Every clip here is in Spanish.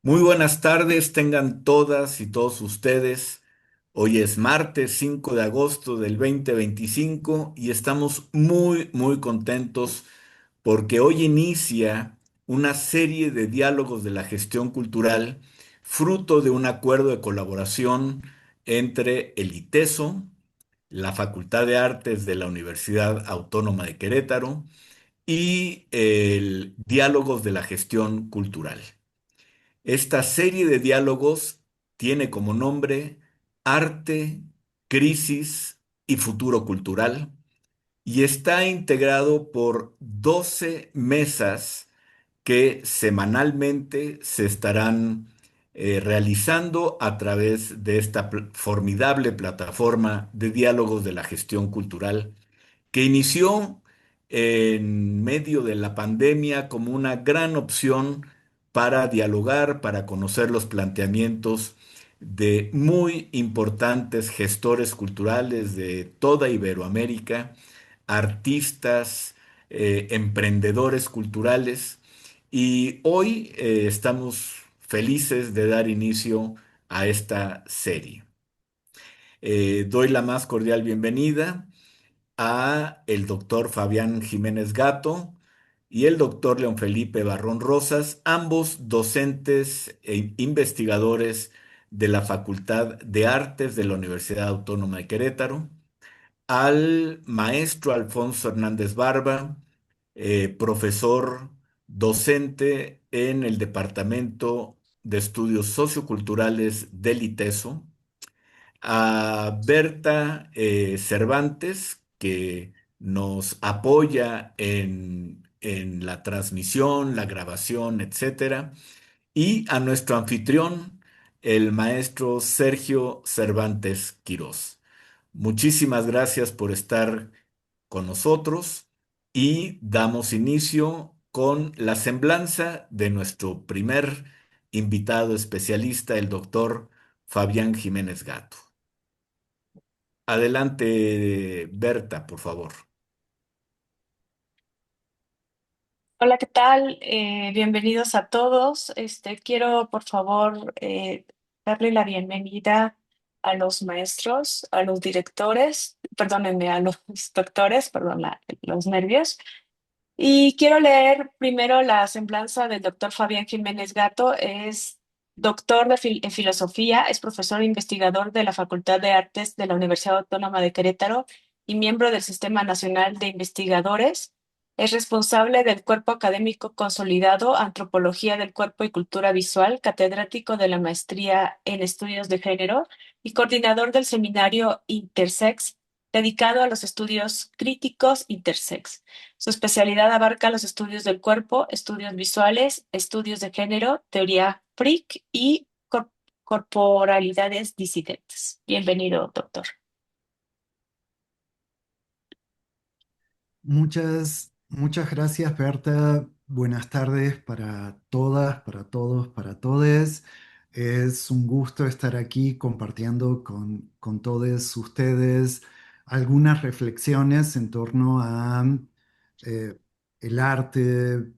Muy buenas tardes, tengan todas y todos ustedes. Hoy es martes 5 de agosto del 2025 y estamos muy contentos porque hoy inicia una serie de diálogos de la gestión cultural, fruto de un acuerdo de colaboración entre el ITESO, la Facultad de Artes de la Universidad Autónoma de Querétaro y el Diálogos de la Gestión Cultural. Esta serie de diálogos tiene como nombre Arte, Crisis y Futuro Cultural y está integrado por 12 mesas que semanalmente se estarán realizando a través de esta formidable plataforma de diálogos de la gestión cultural que inició en medio de la pandemia como una gran opción para dialogar, para conocer los planteamientos de muy importantes gestores culturales de toda Iberoamérica, artistas, emprendedores culturales. Y hoy estamos felices de dar inicio a esta serie. Doy la más cordial bienvenida a el doctor Fabián Jiménez Gato y el doctor León Felipe Barrón Rosas, ambos docentes e investigadores de la Facultad de Artes de la Universidad Autónoma de Querétaro, al maestro Alfonso Hernández Barba, profesor docente en el Departamento de Estudios Socioculturales del ITESO, a Berta Cervantes, que nos apoya en la transmisión, la grabación, etcétera, y a nuestro anfitrión, el maestro Sergio Cervantes Quirós. Muchísimas gracias por estar con nosotros y damos inicio con la semblanza de nuestro primer invitado especialista, el doctor Fabián Jiménez Gato. Adelante, Berta, por favor. Hola, ¿qué tal? Bienvenidos a todos. Quiero, por favor, darle la bienvenida a los maestros, a los directores, perdónenme, a los doctores, perdón, los nervios. Y quiero leer primero la semblanza del doctor Fabián Jiménez Gato. Es doctor en filosofía, es profesor e investigador de la Facultad de Artes de la Universidad Autónoma de Querétaro y miembro del Sistema Nacional de Investigadores. Es responsable del Cuerpo Académico Consolidado Antropología del Cuerpo y Cultura Visual, catedrático de la Maestría en Estudios de Género y coordinador del seminario Intersex, dedicado a los estudios críticos intersex. Su especialidad abarca los estudios del cuerpo, estudios visuales, estudios de género, teoría freak y corporalidades disidentes. Bienvenido, doctor. Muchas gracias, Berta. Buenas tardes para todas, para todos, para todes. Es un gusto estar aquí compartiendo con todos ustedes algunas reflexiones en torno a eh, el arte,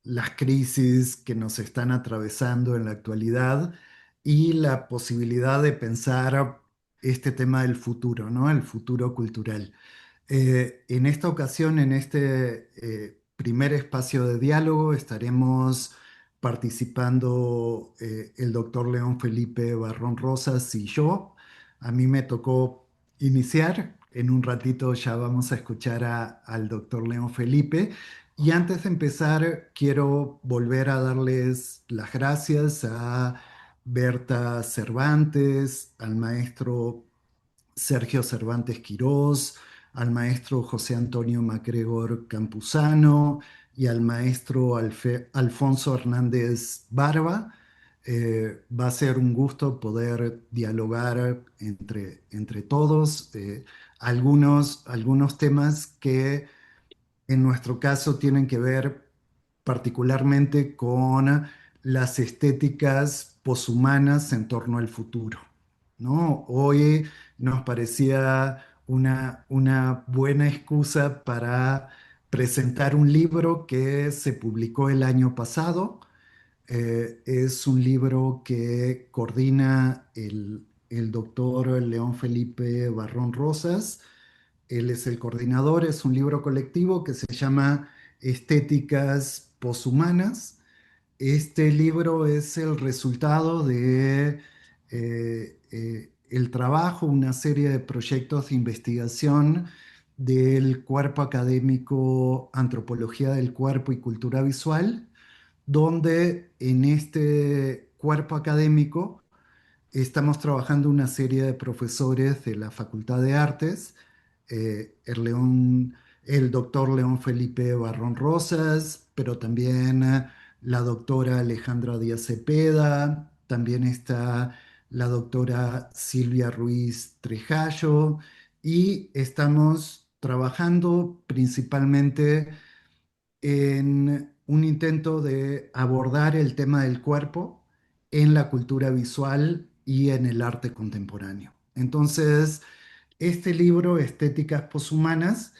las crisis que nos están atravesando en la actualidad y la posibilidad de pensar este tema del futuro, ¿no? El futuro cultural. En esta ocasión, en este primer espacio de diálogo, estaremos participando el doctor León Felipe Barrón Rosas y yo. A mí me tocó iniciar. En un ratito ya vamos a escuchar al doctor León Felipe. Y antes de empezar, quiero volver a darles las gracias a Berta Cervantes, al maestro Sergio Cervantes Quirós, al maestro José Antonio MacGregor Campuzano y al maestro Alfonso Hernández Barba. Va a ser un gusto poder dialogar entre todos algunos temas que en nuestro caso tienen que ver particularmente con las estéticas poshumanas en torno al futuro, ¿no? Hoy nos parecía una buena excusa para presentar un libro que se publicó el año pasado, Es un libro que coordina el doctor León Felipe Barrón Rosas. Él es el coordinador, es un libro colectivo que se llama Estéticas Poshumanas. Este libro es el resultado de el trabajo, una serie de proyectos de investigación del cuerpo académico Antropología del Cuerpo y Cultura Visual, donde en este cuerpo académico estamos trabajando una serie de profesores de la Facultad de Artes, el doctor León Felipe Barrón Rosas, pero también la doctora Alejandra Díaz Cepeda, también está la doctora Silvia Ruiz Trejallo, y estamos trabajando principalmente en un intento de abordar el tema del cuerpo en la cultura visual y en el arte contemporáneo. Entonces, este libro, Estéticas Poshumanas,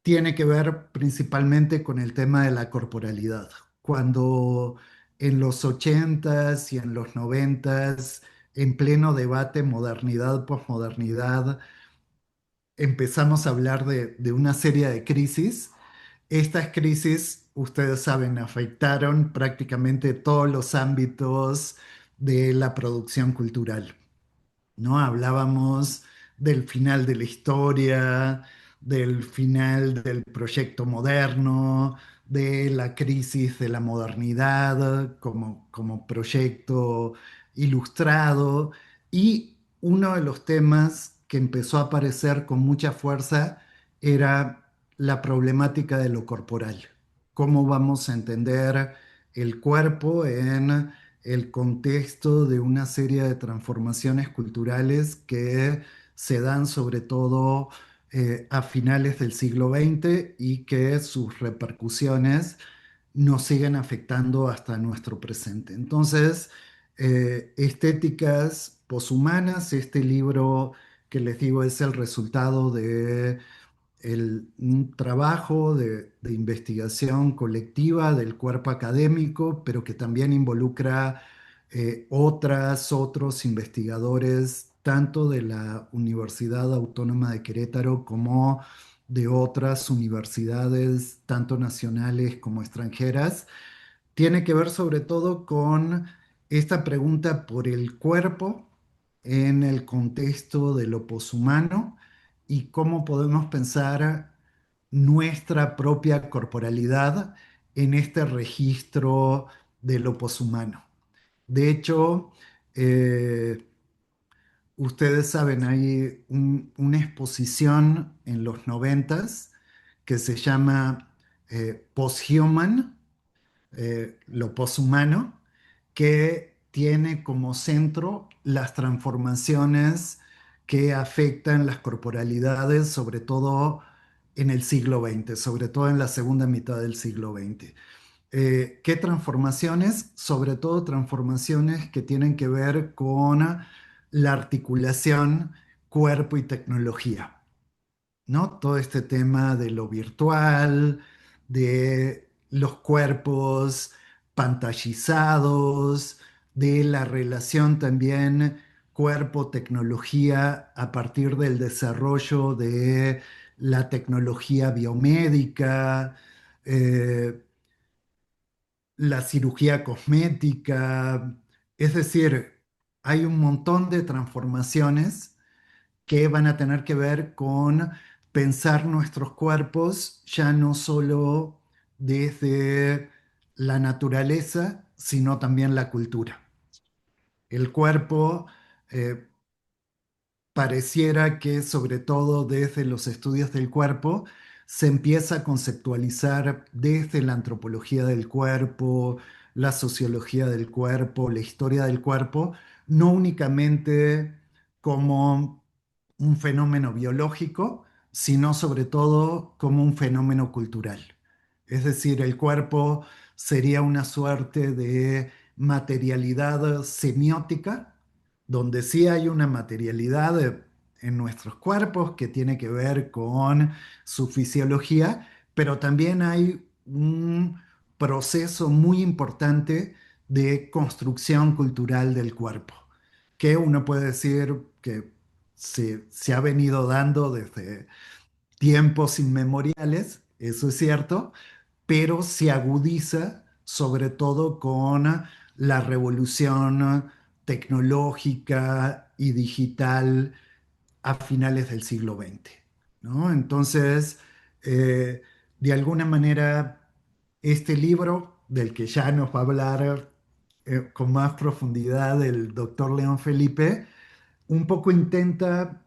tiene que ver principalmente con el tema de la corporalidad. Cuando en los 80s y en los 90s, en pleno debate modernidad-posmodernidad, empezamos a hablar de una serie de crisis. Estas crisis, ustedes saben, afectaron prácticamente todos los ámbitos de la producción cultural, ¿no? Hablábamos del final de la historia, del final del proyecto moderno, de la crisis de la modernidad como proyecto ilustrado, y uno de los temas que empezó a aparecer con mucha fuerza era la problemática de lo corporal. ¿Cómo vamos a entender el cuerpo en el contexto de una serie de transformaciones culturales que se dan sobre todo a finales del siglo XX y que sus repercusiones nos siguen afectando hasta nuestro presente? Entonces, Estéticas Poshumanas, este libro que les digo es el resultado de un trabajo de investigación colectiva del cuerpo académico, pero que también involucra otros investigadores, tanto de la Universidad Autónoma de Querétaro como de otras universidades, tanto nacionales como extranjeras. Tiene que ver sobre todo con esta pregunta por el cuerpo en el contexto de lo poshumano y cómo podemos pensar nuestra propia corporalidad en este registro de lo poshumano. De hecho, eh, ustedes saben, hay una exposición en los 90s que se llama Posthuman, lo poshumano, que tiene como centro las transformaciones que afectan las corporalidades, sobre todo en el siglo XX, sobre todo en la segunda mitad del siglo XX. ¿Qué transformaciones? Sobre todo transformaciones que tienen que ver con la articulación cuerpo y tecnología, ¿no? Todo este tema de lo virtual, de los cuerpos pantallizados, de la relación también cuerpo-tecnología a partir del desarrollo de la tecnología biomédica, eh, la cirugía cosmética. Es decir, hay un montón de transformaciones que van a tener que ver con pensar nuestros cuerpos ya no solo desde la naturaleza, sino también la cultura. El cuerpo eh, pareciera que sobre todo desde los estudios del cuerpo se empieza a conceptualizar desde la antropología del cuerpo, la sociología del cuerpo, la historia del cuerpo, no únicamente como un fenómeno biológico, sino sobre todo como un fenómeno cultural. Es decir, el cuerpo sería una suerte de materialidad semiótica, donde sí hay una materialidad en nuestros cuerpos que tiene que ver con su fisiología, pero también hay proceso muy importante de construcción cultural del cuerpo, que uno puede decir que se ha venido dando desde tiempos inmemoriales, eso es cierto, pero se agudiza sobre todo con la revolución tecnológica y digital a finales del siglo XX, ¿no? Entonces, eh, de alguna manera, este libro, del que ya nos va a hablar con más profundidad el doctor León Felipe, un poco intenta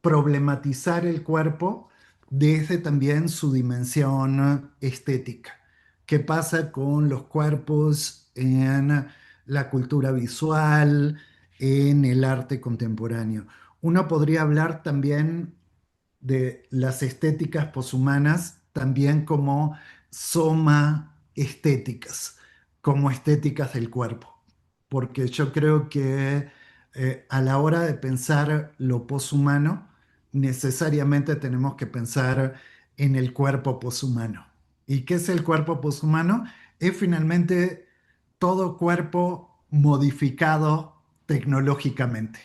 problematizar el cuerpo desde también su dimensión estética. ¿Qué pasa con los cuerpos en la cultura visual, en el arte contemporáneo? Uno podría hablar también de las estéticas poshumanas también como soma estéticas, como estéticas del cuerpo, porque yo creo que a la hora de pensar lo poshumano, necesariamente tenemos que pensar en el cuerpo poshumano. ¿Y qué es el cuerpo poshumano? Es finalmente todo cuerpo modificado tecnológicamente,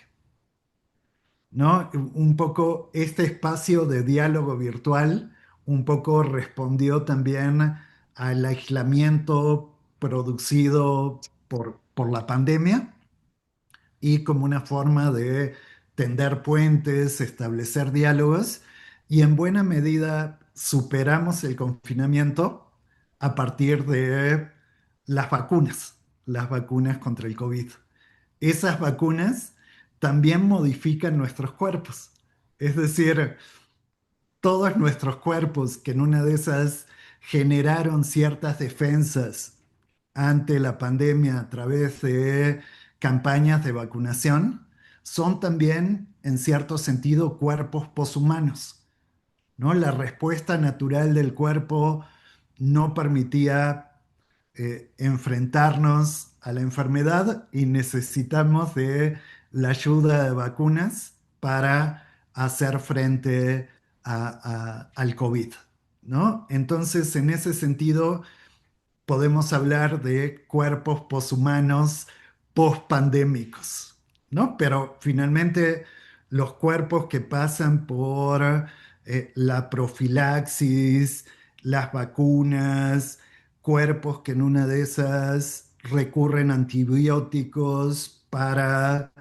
¿no? Un poco este espacio de diálogo virtual, un poco respondió también al aislamiento producido por la pandemia y como una forma de tender puentes, establecer diálogos, y en buena medida superamos el confinamiento a partir de las vacunas contra el COVID. Esas vacunas también modifican nuestros cuerpos. Es decir, todos nuestros cuerpos que en una de esas generaron ciertas defensas ante la pandemia a través de campañas de vacunación, son también, en cierto sentido, cuerpos poshumanos, ¿no? La respuesta natural del cuerpo no permitía enfrentarnos a la enfermedad y necesitamos de la ayuda de vacunas para hacer frente al COVID, ¿no? Entonces, en ese sentido, podemos hablar de cuerpos poshumanos pospandémicos, ¿no? Pero finalmente los cuerpos que pasan por la profilaxis, las vacunas, cuerpos que en una de esas recurren a antibióticos para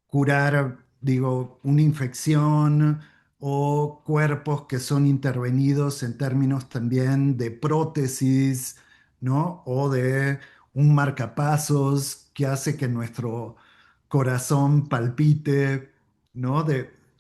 curar, digo, una infección o cuerpos que son intervenidos en términos también de prótesis, ¿no? O de un marcapasos que hace que nuestro corazón palpite, ¿no?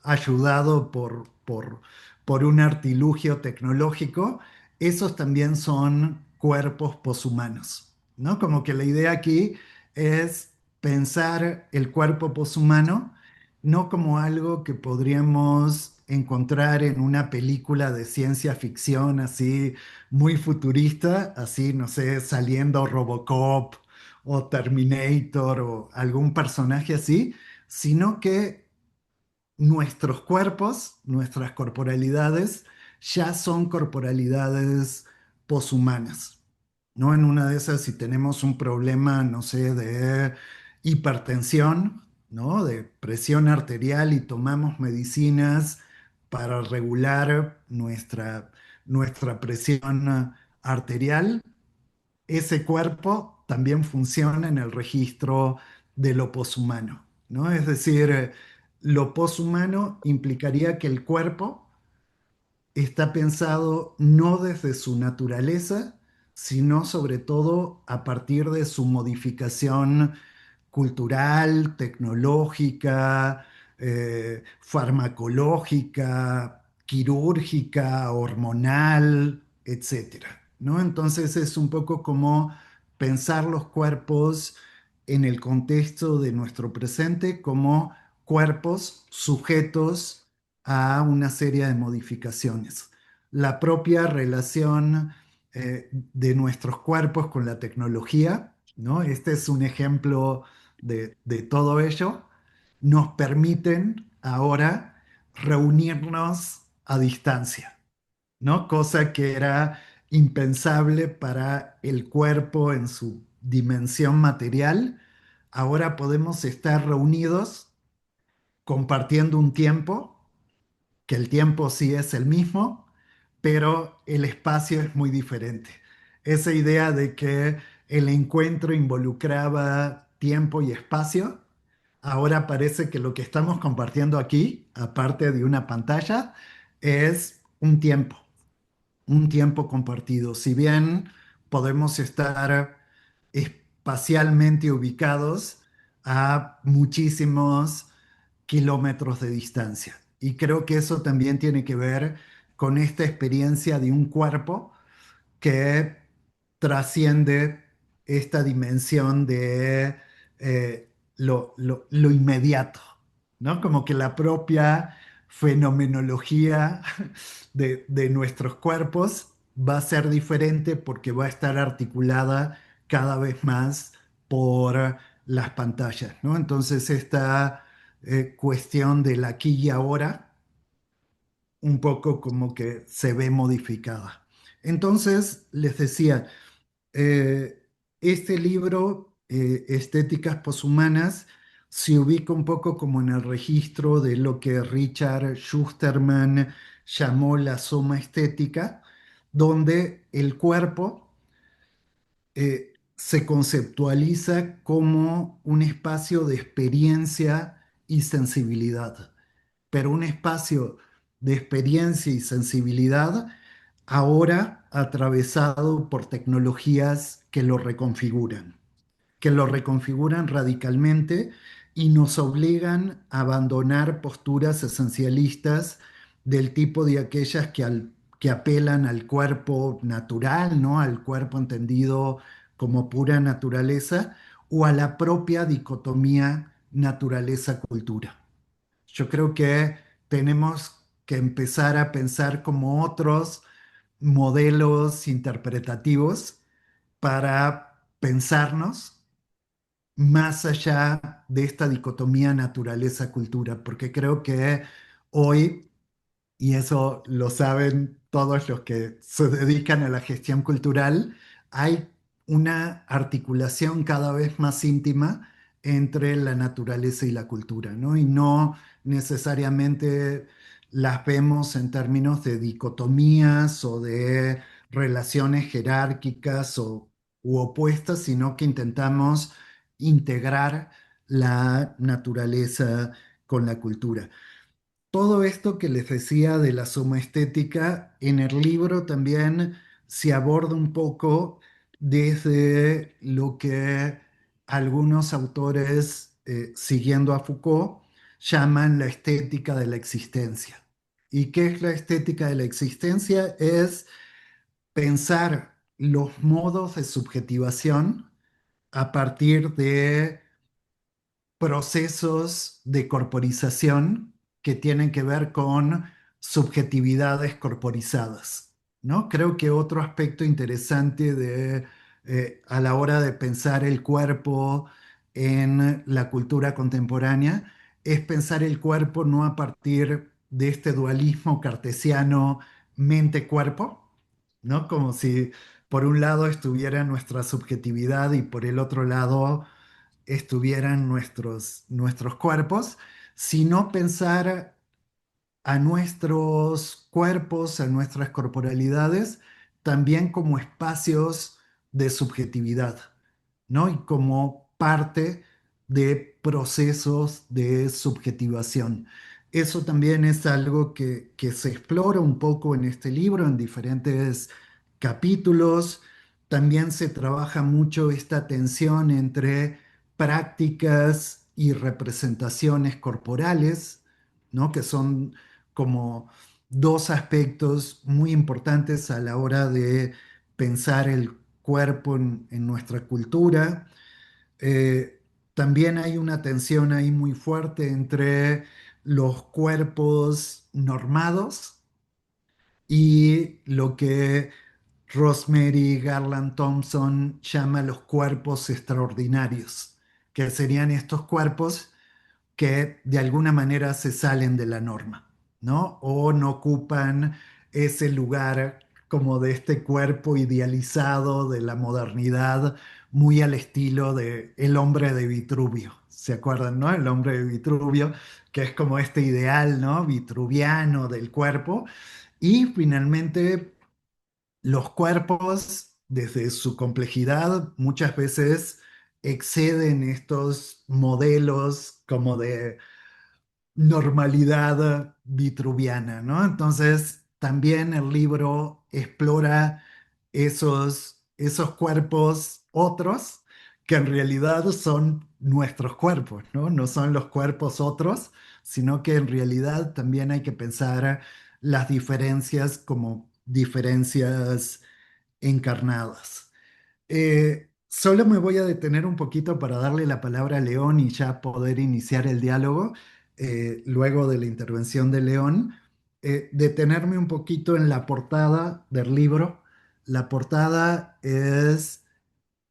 Ayudado por un artilugio tecnológico, esos también son cuerpos poshumanos, ¿no? Como que la idea aquí es pensar el cuerpo poshumano no como algo que podríamos encontrar en una película de ciencia ficción así muy futurista, así, no sé, saliendo Robocop o Terminator o algún personaje así, sino que nuestros cuerpos, nuestras corporalidades, ya son corporalidades poshumanas, ¿no? En una de esas, si tenemos un problema, no sé, de hipertensión, ¿no? De presión arterial y tomamos medicinas para regular nuestra presión arterial, ese cuerpo también funciona en el registro de lo poshumano, ¿no? Es decir, lo poshumano implicaría que el cuerpo está pensado no desde su naturaleza, sino sobre todo a partir de su modificación cultural, tecnológica, farmacológica, quirúrgica, hormonal, etcétera, ¿no? Entonces es un poco como pensar los cuerpos en el contexto de nuestro presente como cuerpos sujetos a una serie de modificaciones. La propia relación de nuestros cuerpos con la tecnología, ¿no? Este es un ejemplo de todo ello. Nos permiten ahora reunirnos a distancia, ¿no? Cosa que era impensable para el cuerpo en su dimensión material, ahora podemos estar reunidos compartiendo un tiempo, que el tiempo sí es el mismo, pero el espacio es muy diferente. Esa idea de que el encuentro involucraba tiempo y espacio, ahora parece que lo que estamos compartiendo aquí, aparte de una pantalla, es un tiempo compartido. Si bien podemos estar espacialmente ubicados a muchísimos kilómetros de distancia. Y creo que eso también tiene que ver con esta experiencia de un cuerpo que trasciende esta dimensión de lo inmediato, ¿no? Como que la propia fenomenología de nuestros cuerpos va a ser diferente porque va a estar articulada cada vez más por las pantallas, ¿no? Entonces esta cuestión del aquí y ahora un poco como que se ve modificada. Entonces, les decía, eh, este libro, Estéticas Poshumanas, se ubica un poco como en el registro de lo que Richard Schusterman llamó la soma estética, donde el cuerpo se conceptualiza como un espacio de experiencia y sensibilidad, pero un espacio de experiencia y sensibilidad ahora atravesado por tecnologías que lo reconfiguran radicalmente y nos obligan a abandonar posturas esencialistas del tipo de aquellas que apelan al cuerpo natural, ¿no? Al cuerpo entendido como pura naturaleza o a la propia dicotomía naturaleza-cultura. Yo creo que tenemos que empezar a pensar como otros modelos interpretativos para pensarnos más allá de esta dicotomía naturaleza-cultura, porque creo que hoy, y eso lo saben todos los que se dedican a la gestión cultural, hay una articulación cada vez más íntima entre la naturaleza y la cultura, ¿no? Y no necesariamente las vemos en términos de dicotomías o de relaciones jerárquicas u opuestas, sino que intentamos integrar la naturaleza con la cultura. Todo esto que les decía de la suma estética, en el libro también se aborda un poco desde lo que algunos autores, siguiendo a Foucault, llaman la estética de la existencia. ¿Y qué es la estética de la existencia? Es pensar los modos de subjetivación a partir de procesos de corporización que tienen que ver con subjetividades corporizadas, ¿no? Creo que otro aspecto interesante a la hora de pensar el cuerpo en la cultura contemporánea es pensar el cuerpo no a partir de este dualismo cartesiano mente-cuerpo, ¿no? Como si por un lado estuviera nuestra subjetividad y por el otro lado estuvieran nuestros cuerpos, sino pensar a nuestros cuerpos, a nuestras corporalidades, también como espacios de subjetividad, ¿no? Y como parte de procesos de subjetivación. Eso también es algo que se explora un poco en este libro, en diferentes capítulos. También se trabaja mucho esta tensión entre prácticas y representaciones corporales, ¿no? Que son como dos aspectos muy importantes a la hora de pensar el cuerpo en nuestra cultura. Eh, También hay una tensión ahí muy fuerte entre los cuerpos normados y lo que Rosemary Garland Thompson llama los cuerpos extraordinarios, que serían estos cuerpos que de alguna manera se salen de la norma, ¿no? O no ocupan ese lugar como de este cuerpo idealizado de la modernidad, muy al estilo de El hombre de Vitruvio. ¿Se acuerdan, no? El hombre de Vitruvio, que es como este ideal, ¿no? Vitruviano del cuerpo. Y finalmente los cuerpos, desde su complejidad, muchas veces exceden estos modelos como de normalidad vitruviana, ¿no? Entonces, también el libro explora esos cuerpos otros que en realidad son nuestros cuerpos, ¿no? No son los cuerpos otros, sino que en realidad también hay que pensar las diferencias como diferencias encarnadas. Solo me voy a detener un poquito para darle la palabra a León y ya poder iniciar el diálogo, luego de la intervención de León. Detenerme un poquito en la portada del libro. La portada es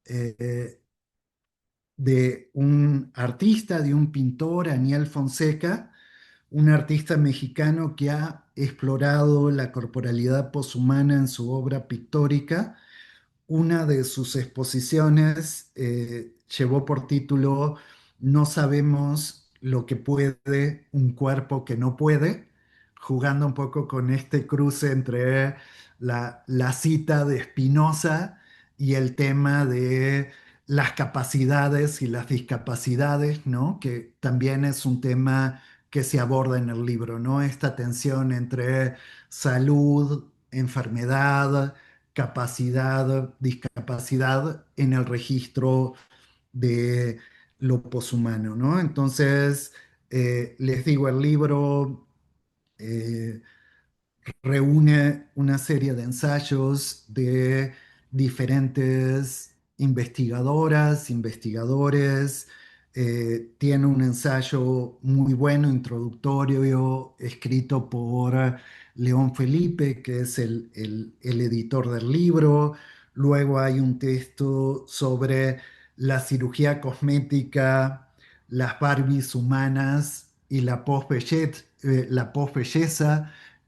eh, de un artista, de un pintor, Aniel Fonseca, un artista mexicano que ha explorado la corporalidad poshumana en su obra pictórica. Una de sus exposiciones llevó por título No sabemos lo que puede un cuerpo que no puede, jugando un poco con este cruce entre la cita de Spinoza y el tema de las capacidades y las discapacidades, ¿no? Que también es un tema que se aborda en el libro, ¿no? Esta tensión entre salud, enfermedad, capacidad, discapacidad en el registro de lo poshumano, ¿no? Entonces, les digo, el libro eh, reúne una serie de ensayos de diferentes investigadoras, investigadores. Tiene un ensayo muy bueno, introductorio, escrito por León Felipe, que es el editor del libro. Luego hay un texto sobre la cirugía cosmética, las Barbies humanas y la posbelleza,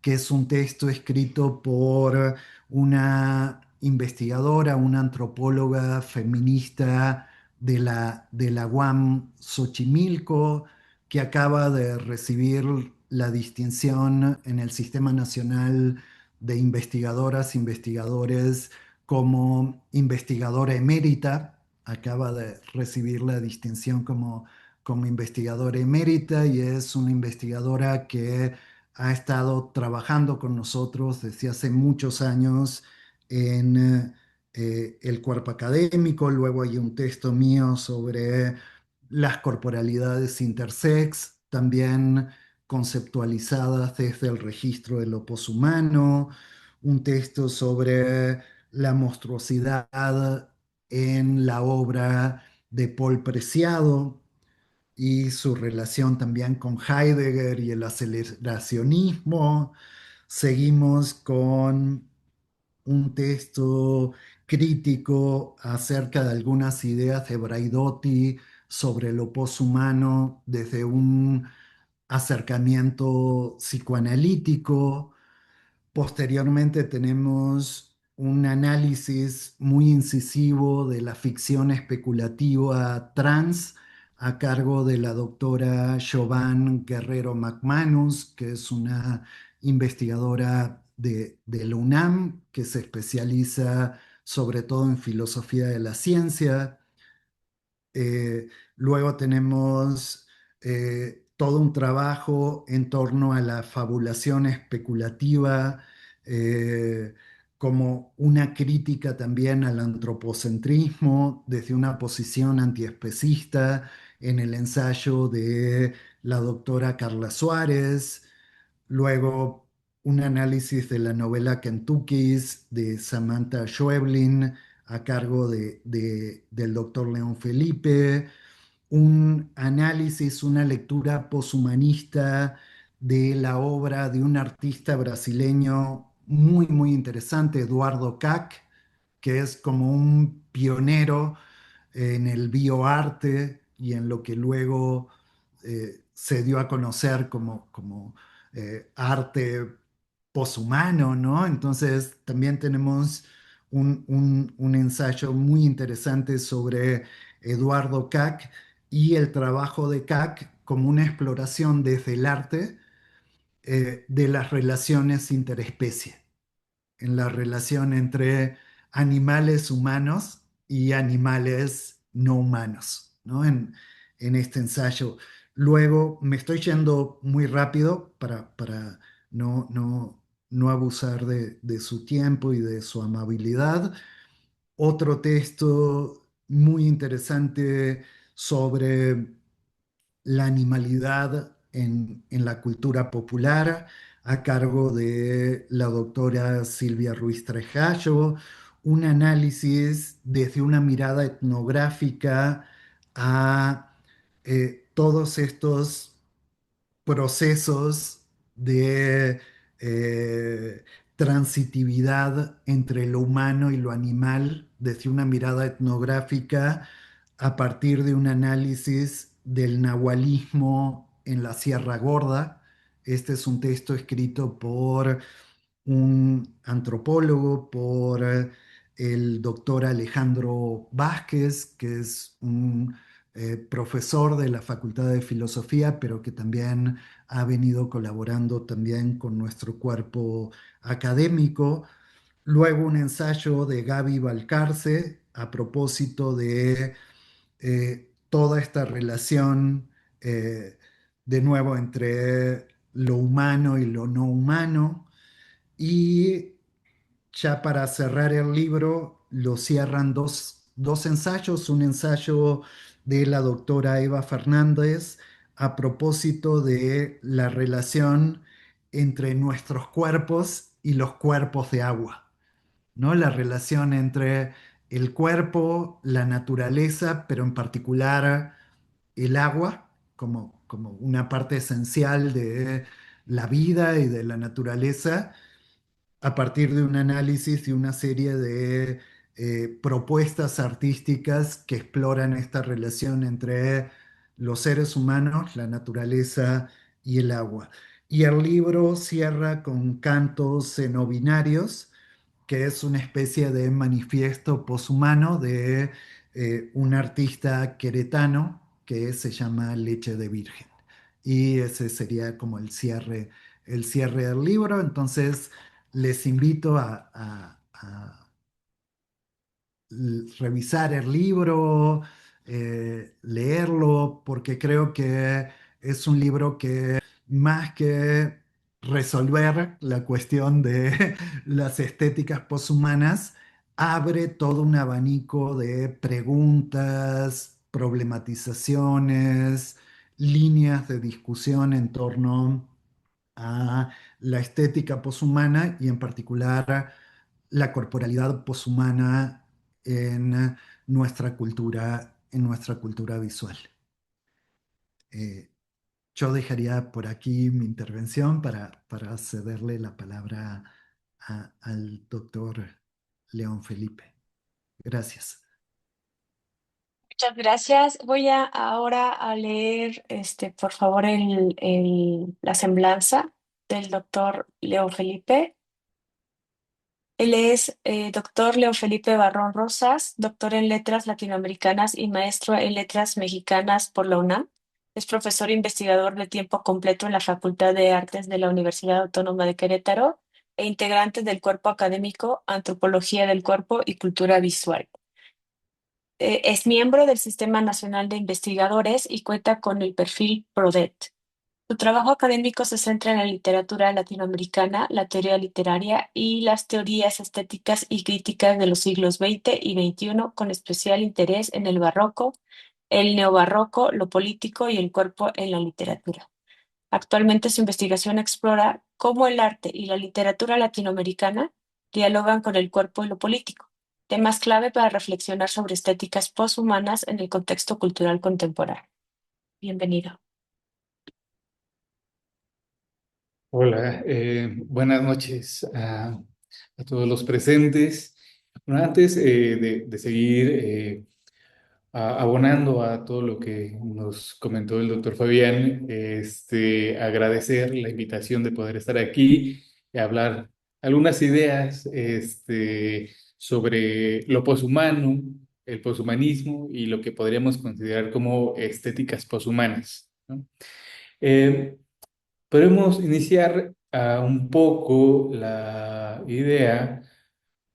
que es un texto escrito por una investigadora, una antropóloga feminista de la UAM Xochimilco, que acaba de recibir la distinción en el Sistema Nacional de Investigadoras, Investigadores como investigadora emérita. Acaba de recibir la distinción como investigadora emérita y es una investigadora que ha estado trabajando con nosotros desde hace muchos años en el cuerpo académico. Luego hay un texto mío sobre las corporalidades intersex, también conceptualizadas desde el registro del lo poshumano. Un texto sobre la monstruosidad en la obra de Paul Preciado y su relación también con Heidegger y el aceleracionismo. Seguimos con un texto crítico acerca de algunas ideas de Braidotti sobre lo poshumano desde un acercamiento psicoanalítico. Posteriormente tenemos un análisis muy incisivo de la ficción especulativa trans a cargo de la doctora Jovan Guerrero McManus, que es una investigadora de la UNAM que se especializa sobre todo en filosofía de la ciencia. Luego tenemos todo un trabajo en torno a la fabulación especulativa, eh, como una crítica también al antropocentrismo desde una posición antiespecista en el ensayo de la doctora Carla Suárez. Luego un análisis de la novela Kentuckys de Samantha Schweblin a cargo del doctor León Felipe, un análisis, una lectura poshumanista de la obra de un artista brasileño muy, muy interesante, Eduardo Kac, que es como un pionero en el bioarte y en lo que luego se dio a conocer como arte poshumano, ¿no? Entonces también tenemos un ensayo muy interesante sobre Eduardo Kac y el trabajo de Kac como una exploración desde el arte de las relaciones interespecie, en la relación entre animales humanos y animales no humanos, ¿no? En este ensayo. Luego, me estoy yendo muy rápido para no abusar de su tiempo y de su amabilidad. Otro texto muy interesante sobre la animalidad en la cultura popular a cargo de la doctora Silvia Ruiz Trejallo, un análisis desde una mirada etnográfica a todos estos procesos de eh, transitividad entre lo humano y lo animal desde una mirada etnográfica a partir de un análisis del nahualismo en la Sierra Gorda. Este es un texto escrito por un antropólogo, por el doctor Alejandro Vázquez, que es un profesor de la Facultad de Filosofía, pero que también ha venido colaborando también con nuestro cuerpo académico. Luego un ensayo de Gaby Balcarce a propósito de toda esta relación, de nuevo, entre lo humano y lo no humano. Y ya para cerrar el libro, lo cierran dos ensayos, un ensayo de la doctora Eva Fernández a propósito de la relación entre nuestros cuerpos y los cuerpos de agua, ¿no? La relación entre el cuerpo, la naturaleza, pero en particular el agua como una parte esencial de la vida y de la naturaleza a partir de un análisis y una serie de propuestas artísticas que exploran esta relación entre los seres humanos, la naturaleza y el agua. Y el libro cierra con cantos cenobinarios, que es una especie de manifiesto poshumano de un artista queretano que se llama Leche de Virgen. Y ese sería como el cierre del libro. Entonces, les invito a revisar el libro, leerlo, porque creo que es un libro que más que resolver la cuestión de las estéticas poshumanas, abre todo un abanico de preguntas, problematizaciones, líneas de discusión en torno a la estética poshumana y en particular la corporalidad poshumana en nuestra cultura visual. Eh, yo dejaría por aquí mi intervención para cederle la palabra al doctor León Felipe. Gracias. Muchas gracias. Voy a ahora a leer, por favor, la semblanza del doctor Leo Felipe. Él es doctor Leo Felipe Barrón Rosas, doctor en Letras Latinoamericanas y maestro en Letras Mexicanas por la UNAM. Es profesor e investigador de tiempo completo en la Facultad de Artes de la Universidad Autónoma de Querétaro e integrante del cuerpo académico Antropología del Cuerpo y Cultura Visual. Es miembro del Sistema Nacional de Investigadores y cuenta con el perfil PRODET. Su trabajo académico se centra en la literatura latinoamericana, la teoría literaria y las teorías estéticas y críticas de los siglos XX y XXI, con especial interés en el barroco, el neobarroco, lo político y el cuerpo en la literatura. Actualmente su investigación explora cómo el arte y la literatura latinoamericana dialogan con el cuerpo y lo político, temas clave para reflexionar sobre estéticas posthumanas en el contexto cultural contemporáneo. Bienvenido. Hola, buenas noches a todos los presentes. Bueno, antes de seguir abonando a todo lo que nos comentó el doctor Fabián, agradecer la invitación de poder estar aquí hablar algunas ideas sobre lo poshumano, el poshumanismo y lo que podríamos considerar como estéticas poshumanas, ¿no? Eh, Podemos iniciar un poco la idea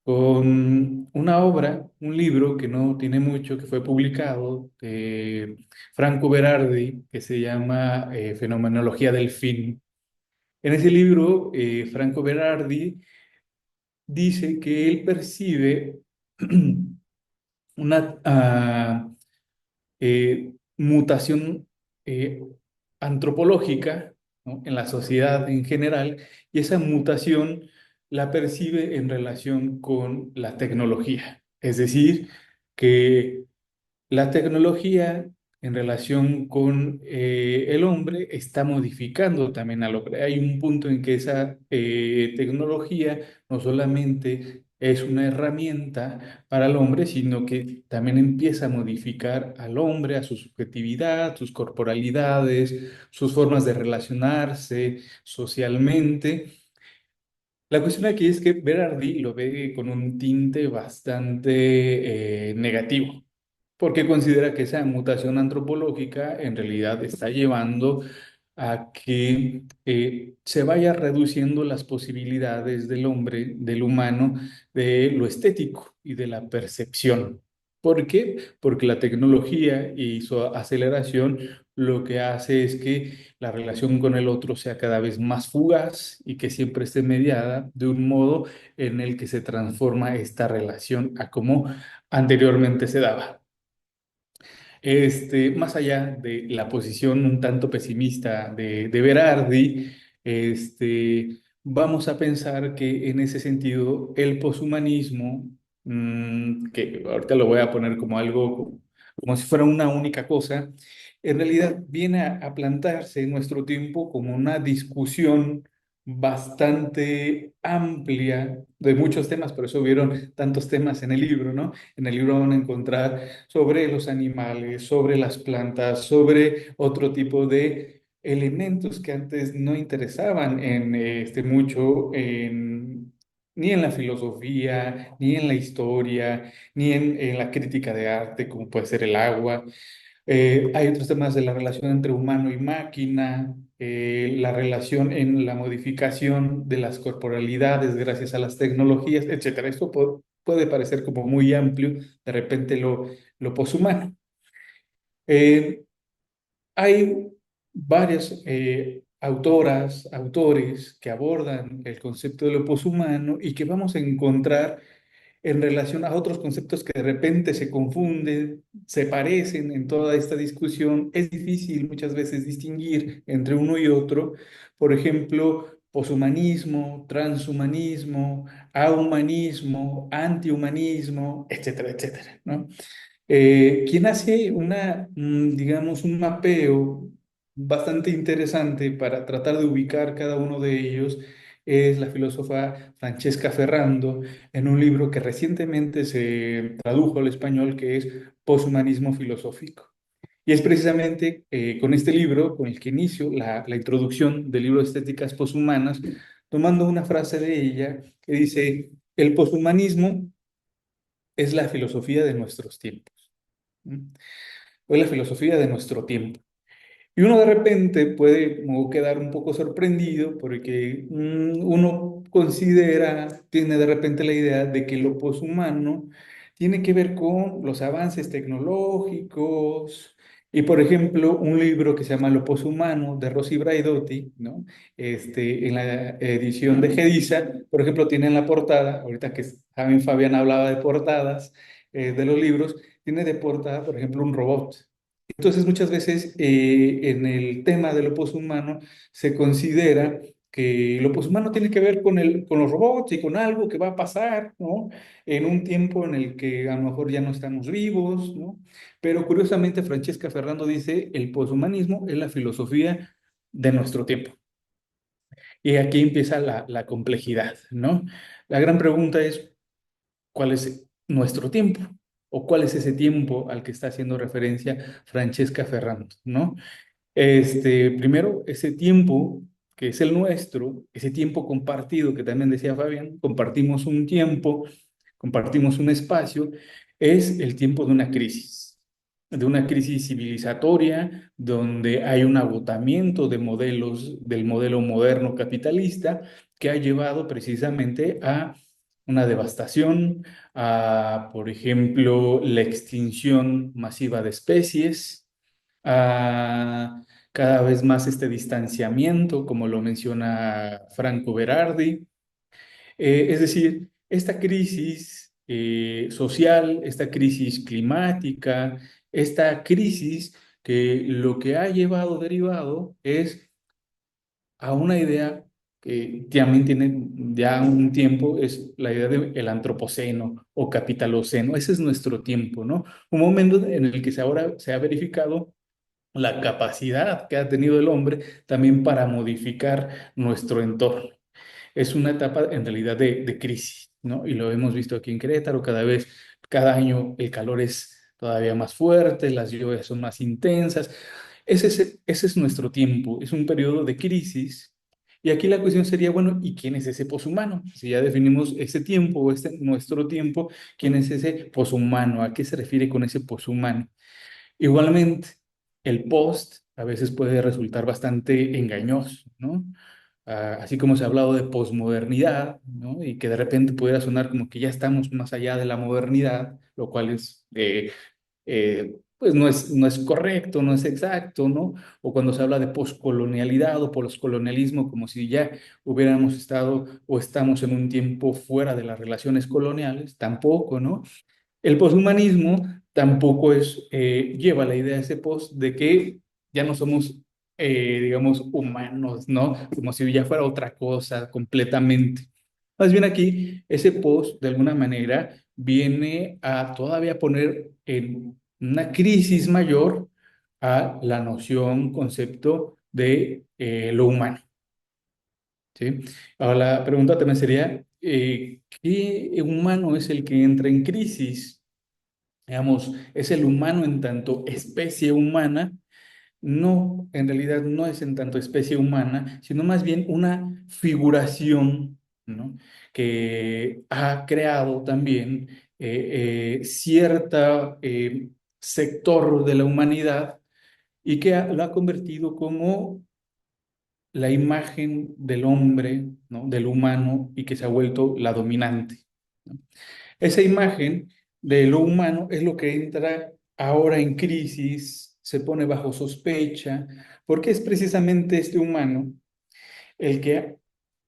con una obra, un libro que no tiene mucho, que fue publicado de Franco Berardi, que se llama Fenomenología del fin. En ese libro, Franco Berardi dice que él percibe una mutación eh, antropológica, ¿no?, en la sociedad en general, y esa mutación la percibe en relación con la tecnología. Es decir, que la tecnología en relación con el hombre está modificando también al hombre. Hay un punto en que esa tecnología no solamente es una herramienta para el hombre, sino que también empieza a modificar al hombre, a su subjetividad, sus corporalidades, sus formas de relacionarse socialmente. La cuestión aquí es que Berardi lo ve con un tinte bastante negativo, porque considera que esa mutación antropológica en realidad está llevando a que se vaya reduciendo las posibilidades del hombre, del humano, de lo estético y de la percepción. ¿Por qué? Porque la tecnología y su aceleración lo que hace es que la relación con el otro sea cada vez más fugaz y que siempre esté mediada de un modo en el que se transforma esta relación a como anteriormente se daba. Más allá de la posición un tanto pesimista de Berardi, vamos a pensar que en ese sentido el poshumanismo, que ahorita lo voy a poner como algo, como si fuera una única cosa, en realidad viene a plantarse en nuestro tiempo como una discusión bastante amplia de muchos temas, por eso hubieron tantos temas en el libro, ¿no? En el libro van a encontrar sobre los animales, sobre las plantas, sobre otro tipo de elementos que antes no interesaban mucho ni en la filosofía, ni en la historia, ni en la crítica de arte, como puede ser el agua. Hay otros temas de la relación entre humano y máquina, la relación en la modificación de las corporalidades gracias a las tecnologías, etcétera. Esto puede parecer como muy amplio, de repente lo poshumano. Hay varias autoras, autores que abordan el concepto de lo poshumano y que vamos a encontrar en relación a otros conceptos que de repente se confunden, se parecen en toda esta discusión. Es difícil muchas veces distinguir entre uno y otro. Por ejemplo, poshumanismo, transhumanismo, ahumanismo, antihumanismo, etcétera, etcétera, ¿no? Quien hace digamos, un mapeo bastante interesante para tratar de ubicar cada uno de ellos es la filósofa Francesca Ferrando en un libro que recientemente se tradujo al español, que es Poshumanismo filosófico. Y es precisamente con este libro con el que inicio la introducción del libro de Estéticas Poshumanas, tomando una frase de ella que dice: el poshumanismo es la filosofía de nuestros tiempos. ¿Mm? Es la filosofía de nuestro tiempo. Y uno de repente puede como quedar un poco sorprendido porque uno considera, tiene de repente la idea de que lo poshumano tiene que ver con los avances tecnológicos. Y por ejemplo, un libro que se llama Lo poshumano de Rosy Braidotti, ¿no? En la edición de Gedisa, por ejemplo, tiene en la portada, ahorita que también Fabián hablaba de portadas de los libros, tiene de portada, por ejemplo, un robot. Entonces, muchas veces en el tema del lo poshumano se considera que lo poshumano tiene que ver con los robots y con algo que va a pasar, ¿no? En un tiempo en el que a lo mejor ya no estamos vivos, ¿no? Pero curiosamente, Francesca Ferrando dice: el poshumanismo es la filosofía de nuestro tiempo. Y aquí empieza la complejidad, ¿no? La gran pregunta es: ¿cuál es nuestro tiempo? ¿O cuál es ese tiempo al que está haciendo referencia Francesca Ferrando, ¿no? Primero, ese tiempo que es el nuestro, ese tiempo compartido que también decía Fabián, compartimos un tiempo, compartimos un espacio, es el tiempo de una crisis civilizatoria, donde hay un agotamiento de modelos del modelo moderno capitalista que ha llevado precisamente a una devastación, a, por ejemplo, la extinción masiva de especies, a cada vez más este distanciamiento, como lo menciona Franco Berardi. Es decir, esta crisis social, esta crisis climática, esta crisis que lo que ha llevado derivado es a una idea que también tiene ya un tiempo, es la idea del antropoceno o capitaloceno. Ese es nuestro tiempo, ¿no? Un momento en el que ahora se ha verificado la capacidad que ha tenido el hombre también para modificar nuestro entorno. Es una etapa en realidad de crisis, ¿no? Y lo hemos visto aquí en Querétaro, cada año el calor es todavía más fuerte, las lluvias son más intensas. Ese es nuestro tiempo, es un periodo de crisis. Y aquí la cuestión sería, bueno, ¿y quién es ese poshumano? Si ya definimos ese tiempo o este nuestro tiempo, ¿quién es ese poshumano? ¿A qué se refiere con ese poshumano? Igualmente, el post a veces puede resultar bastante engañoso, ¿no? Así como se ha hablado de posmodernidad, ¿no? Y que de repente pudiera sonar como que ya estamos más allá de la modernidad, lo cual es, pues no es correcto, no es exacto, ¿no? O cuando se habla de poscolonialidad o poscolonialismo, como si ya hubiéramos estado o estamos en un tiempo fuera de las relaciones coloniales, tampoco, ¿no? El poshumanismo tampoco lleva la idea de ese post de que ya no somos, digamos, humanos, ¿no? Como si ya fuera otra cosa completamente. Más bien aquí, ese post, de alguna manera, viene a todavía poner en una crisis mayor a la noción, concepto de lo humano, ¿sí? Ahora la pregunta también sería, ¿qué humano es el que entra en crisis? Digamos, ¿es el humano en tanto especie humana? No, en realidad no es en tanto especie humana, sino más bien una figuración, ¿no? Que ha creado también cierta sector de la humanidad y que lo ha convertido como la imagen del hombre, ¿no? Del humano y que se ha vuelto la dominante, ¿no? Esa imagen de lo humano es lo que entra ahora en crisis, se pone bajo sospecha, porque es precisamente este humano el que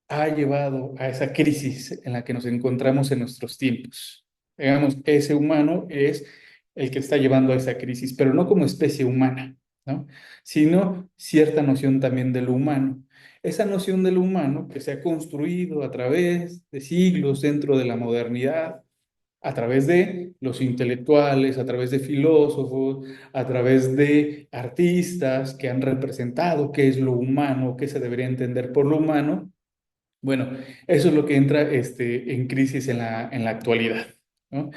ha llevado a esa crisis en la que nos encontramos en nuestros tiempos. Digamos, ese humano es el que está llevando a esa crisis, pero no como especie humana, ¿no? Sino cierta noción también de lo humano. Esa noción de lo humano que se ha construido a través de siglos dentro de la modernidad, a través de los intelectuales, a través de filósofos, a través de artistas que han representado qué es lo humano, qué se debería entender por lo humano. Bueno, eso es lo que entra en crisis en la actualidad, ¿no?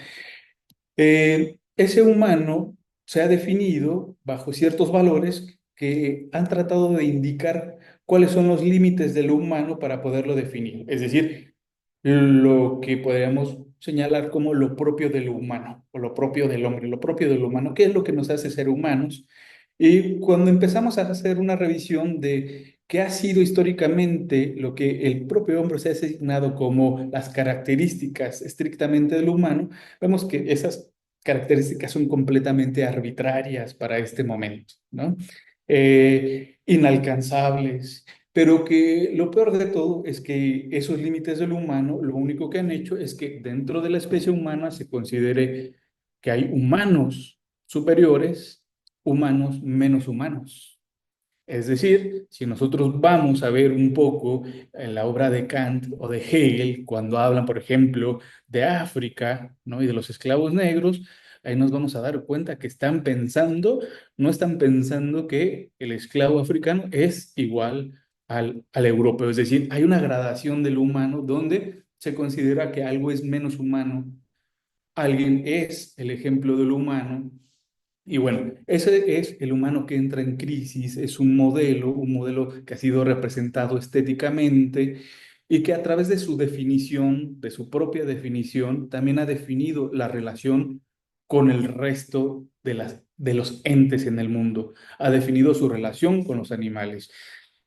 Ese humano se ha definido bajo ciertos valores que han tratado de indicar cuáles son los límites de lo humano para poderlo definir. Es decir, lo que podríamos señalar como lo propio de lo humano o lo propio del hombre, lo propio de lo humano, qué es lo que nos hace ser humanos. Y cuando empezamos a hacer una revisión de qué ha sido históricamente lo que el propio hombre se ha asignado como las características estrictamente del humano, vemos que esas características son completamente arbitrarias para este momento, ¿no? Inalcanzables, pero que lo peor de todo es que esos límites del humano, lo único que han hecho es que dentro de la especie humana se considere que hay humanos superiores, humanos menos humanos. Es decir, si nosotros vamos a ver un poco en la obra de Kant o de Hegel, cuando hablan, por ejemplo, de África, ¿no? Y de los esclavos negros, ahí nos vamos a dar cuenta que no están pensando que el esclavo africano es igual al europeo. Es decir, hay una gradación del humano donde se considera que algo es menos humano, alguien es el ejemplo de lo humano Y bueno, ese es el humano que entra en crisis, es un modelo que ha sido representado estéticamente y que a través de su definición, de su propia definición, también ha definido la relación con el resto de los entes en el mundo, ha definido su relación con los animales.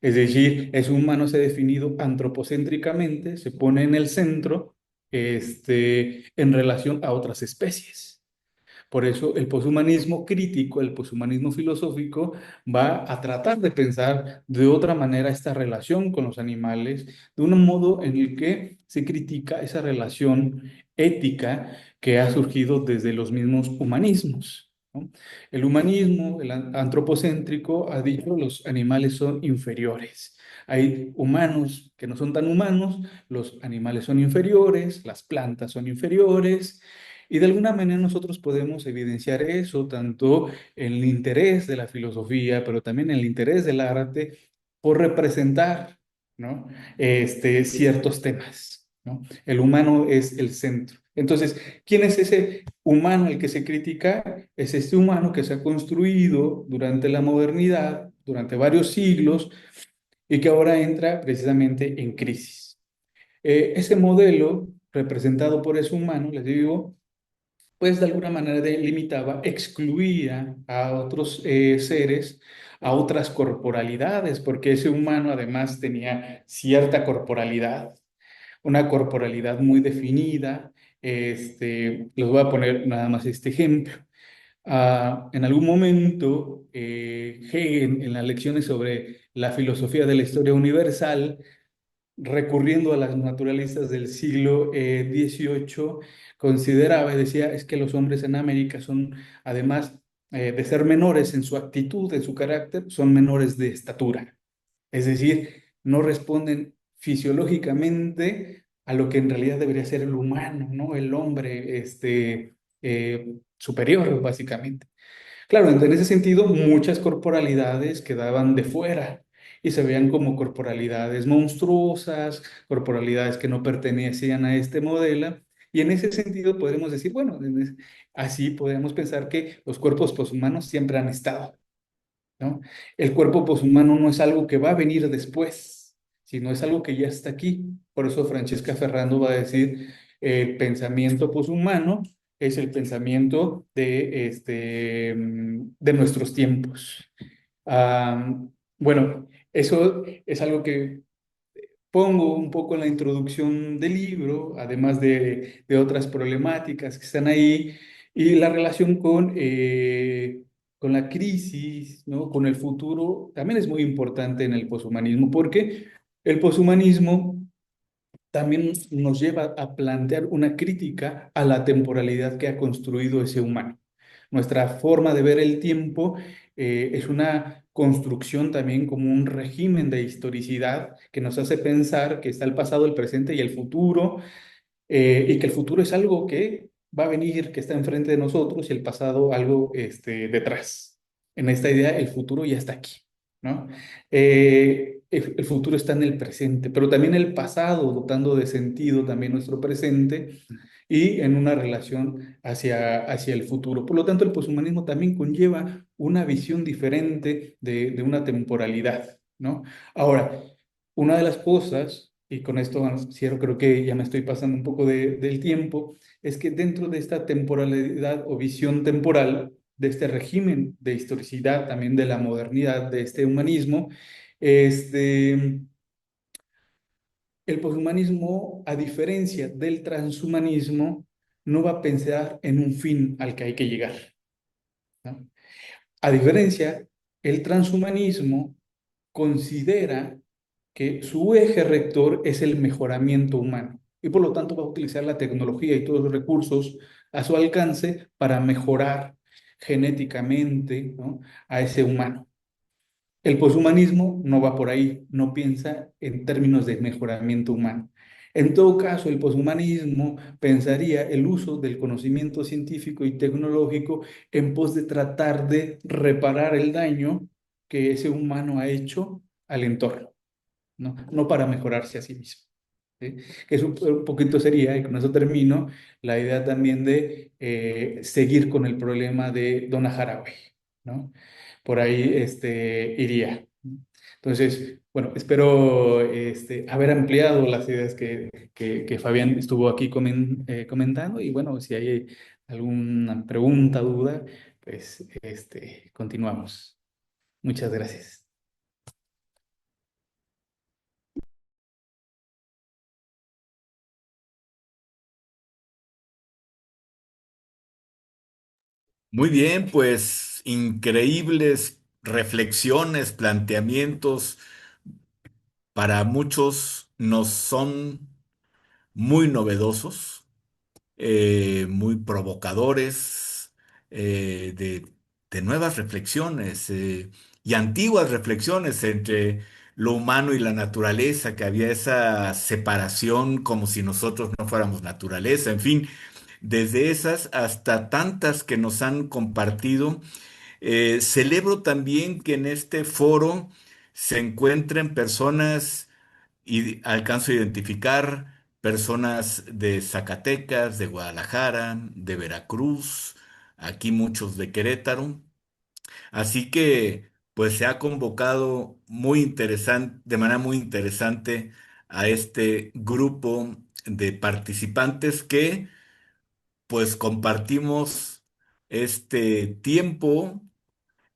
Es decir, ese humano se ha definido antropocéntricamente, se pone en el centro, en relación a otras especies. Por eso el poshumanismo crítico, el poshumanismo filosófico, va a tratar de pensar de otra manera esta relación con los animales, de un modo en el que se critica esa relación ética que ha surgido desde los mismos humanismos, ¿no? El humanismo, el antropocéntrico, ha dicho los animales son inferiores. Hay humanos que no son tan humanos, los animales son inferiores, las plantas son inferiores. Y de alguna manera nosotros podemos evidenciar eso tanto en el interés de la filosofía, pero también en el interés del arte por representar, ¿no? Ciertos temas, ¿no? El humano es el centro. Entonces, ¿quién es ese humano al que se critica? Es este humano que se ha construido durante la modernidad, durante varios siglos, y que ahora entra precisamente en crisis. Ese modelo representado por ese humano, les digo, pues de alguna manera limitaba, excluía a otros seres, a otras corporalidades, porque ese humano además tenía cierta corporalidad, una corporalidad muy definida. Les voy a poner nada más este ejemplo. En algún momento, Hegel, en las lecciones sobre la filosofía de la historia universal, recurriendo a las naturalistas del siglo XVIII, consideraba y decía, es que los hombres en América son, además de ser menores en su actitud, en su carácter, son menores de estatura. Es decir, no responden fisiológicamente a lo que en realidad debería ser el humano, ¿no? El hombre, superior, básicamente. Claro, en ese sentido, muchas corporalidades quedaban de fuera y se veían como corporalidades monstruosas, corporalidades que no pertenecían a este modelo. Y en ese sentido podemos decir, bueno, así podemos pensar que los cuerpos poshumanos siempre han estado, ¿no? El cuerpo poshumano no es algo que va a venir después, sino es algo que ya está aquí. Por eso Francesca Ferrando va a decir, el pensamiento poshumano es el pensamiento de nuestros tiempos. Bueno, eso es algo que pongo un poco en la introducción del libro, además de otras problemáticas que están ahí, y la relación con la crisis, ¿no? Con el futuro, también es muy importante en el poshumanismo, porque el poshumanismo también nos lleva a plantear una crítica a la temporalidad que ha construido ese humano. Nuestra forma de ver el tiempo es una construcción también como un régimen de historicidad que nos hace pensar que está el pasado, el presente y el futuro, y que el futuro es algo que va a venir, que está enfrente de nosotros, y el pasado algo detrás. En esta idea, el futuro ya está aquí, ¿no? El futuro está en el presente, pero también el pasado, dotando de sentido también nuestro presente y en una relación hacia el futuro. Por lo tanto, el poshumanismo también conlleva una visión diferente de una temporalidad, ¿no? Ahora, una de las cosas, y con esto cierro, creo que ya me estoy pasando un poco del tiempo, es que dentro de esta temporalidad o visión temporal, de este régimen de historicidad, también de la modernidad, de este humanismo, este, el poshumanismo, a diferencia del transhumanismo, no va a pensar en un fin al que hay que llegar, ¿no? A diferencia, el transhumanismo considera que su eje rector es el mejoramiento humano y por lo tanto va a utilizar la tecnología y todos los recursos a su alcance para mejorar genéticamente, ¿no? A ese humano. El poshumanismo no va por ahí, no piensa en términos de mejoramiento humano. En todo caso, el poshumanismo pensaría el uso del conocimiento científico y tecnológico en pos de tratar de reparar el daño que ese humano ha hecho al entorno, ¿no? No para mejorarse a sí mismo. ¿sí? Que es un poquito sería, y con eso termino, la idea también de seguir con el problema de Donna Haraway, ¿no? Por ahí iría. Entonces, bueno, espero haber ampliado las ideas que Fabián estuvo aquí comentando y bueno, si hay alguna pregunta, duda, pues continuamos. Muchas gracias. Muy bien, pues increíbles reflexiones, planteamientos, para muchos nos son muy novedosos, muy provocadores, de nuevas reflexiones y antiguas reflexiones entre lo humano y la naturaleza, que había esa separación como si nosotros no fuéramos naturaleza, en fin, desde esas hasta tantas que nos han compartido. Celebro también que en este foro se encuentren personas y alcanzo a identificar personas de Zacatecas, de Guadalajara, de Veracruz, aquí muchos de Querétaro. Así que, pues se ha convocado muy interesante, de manera muy interesante a este grupo de participantes que, pues, compartimos este tiempo,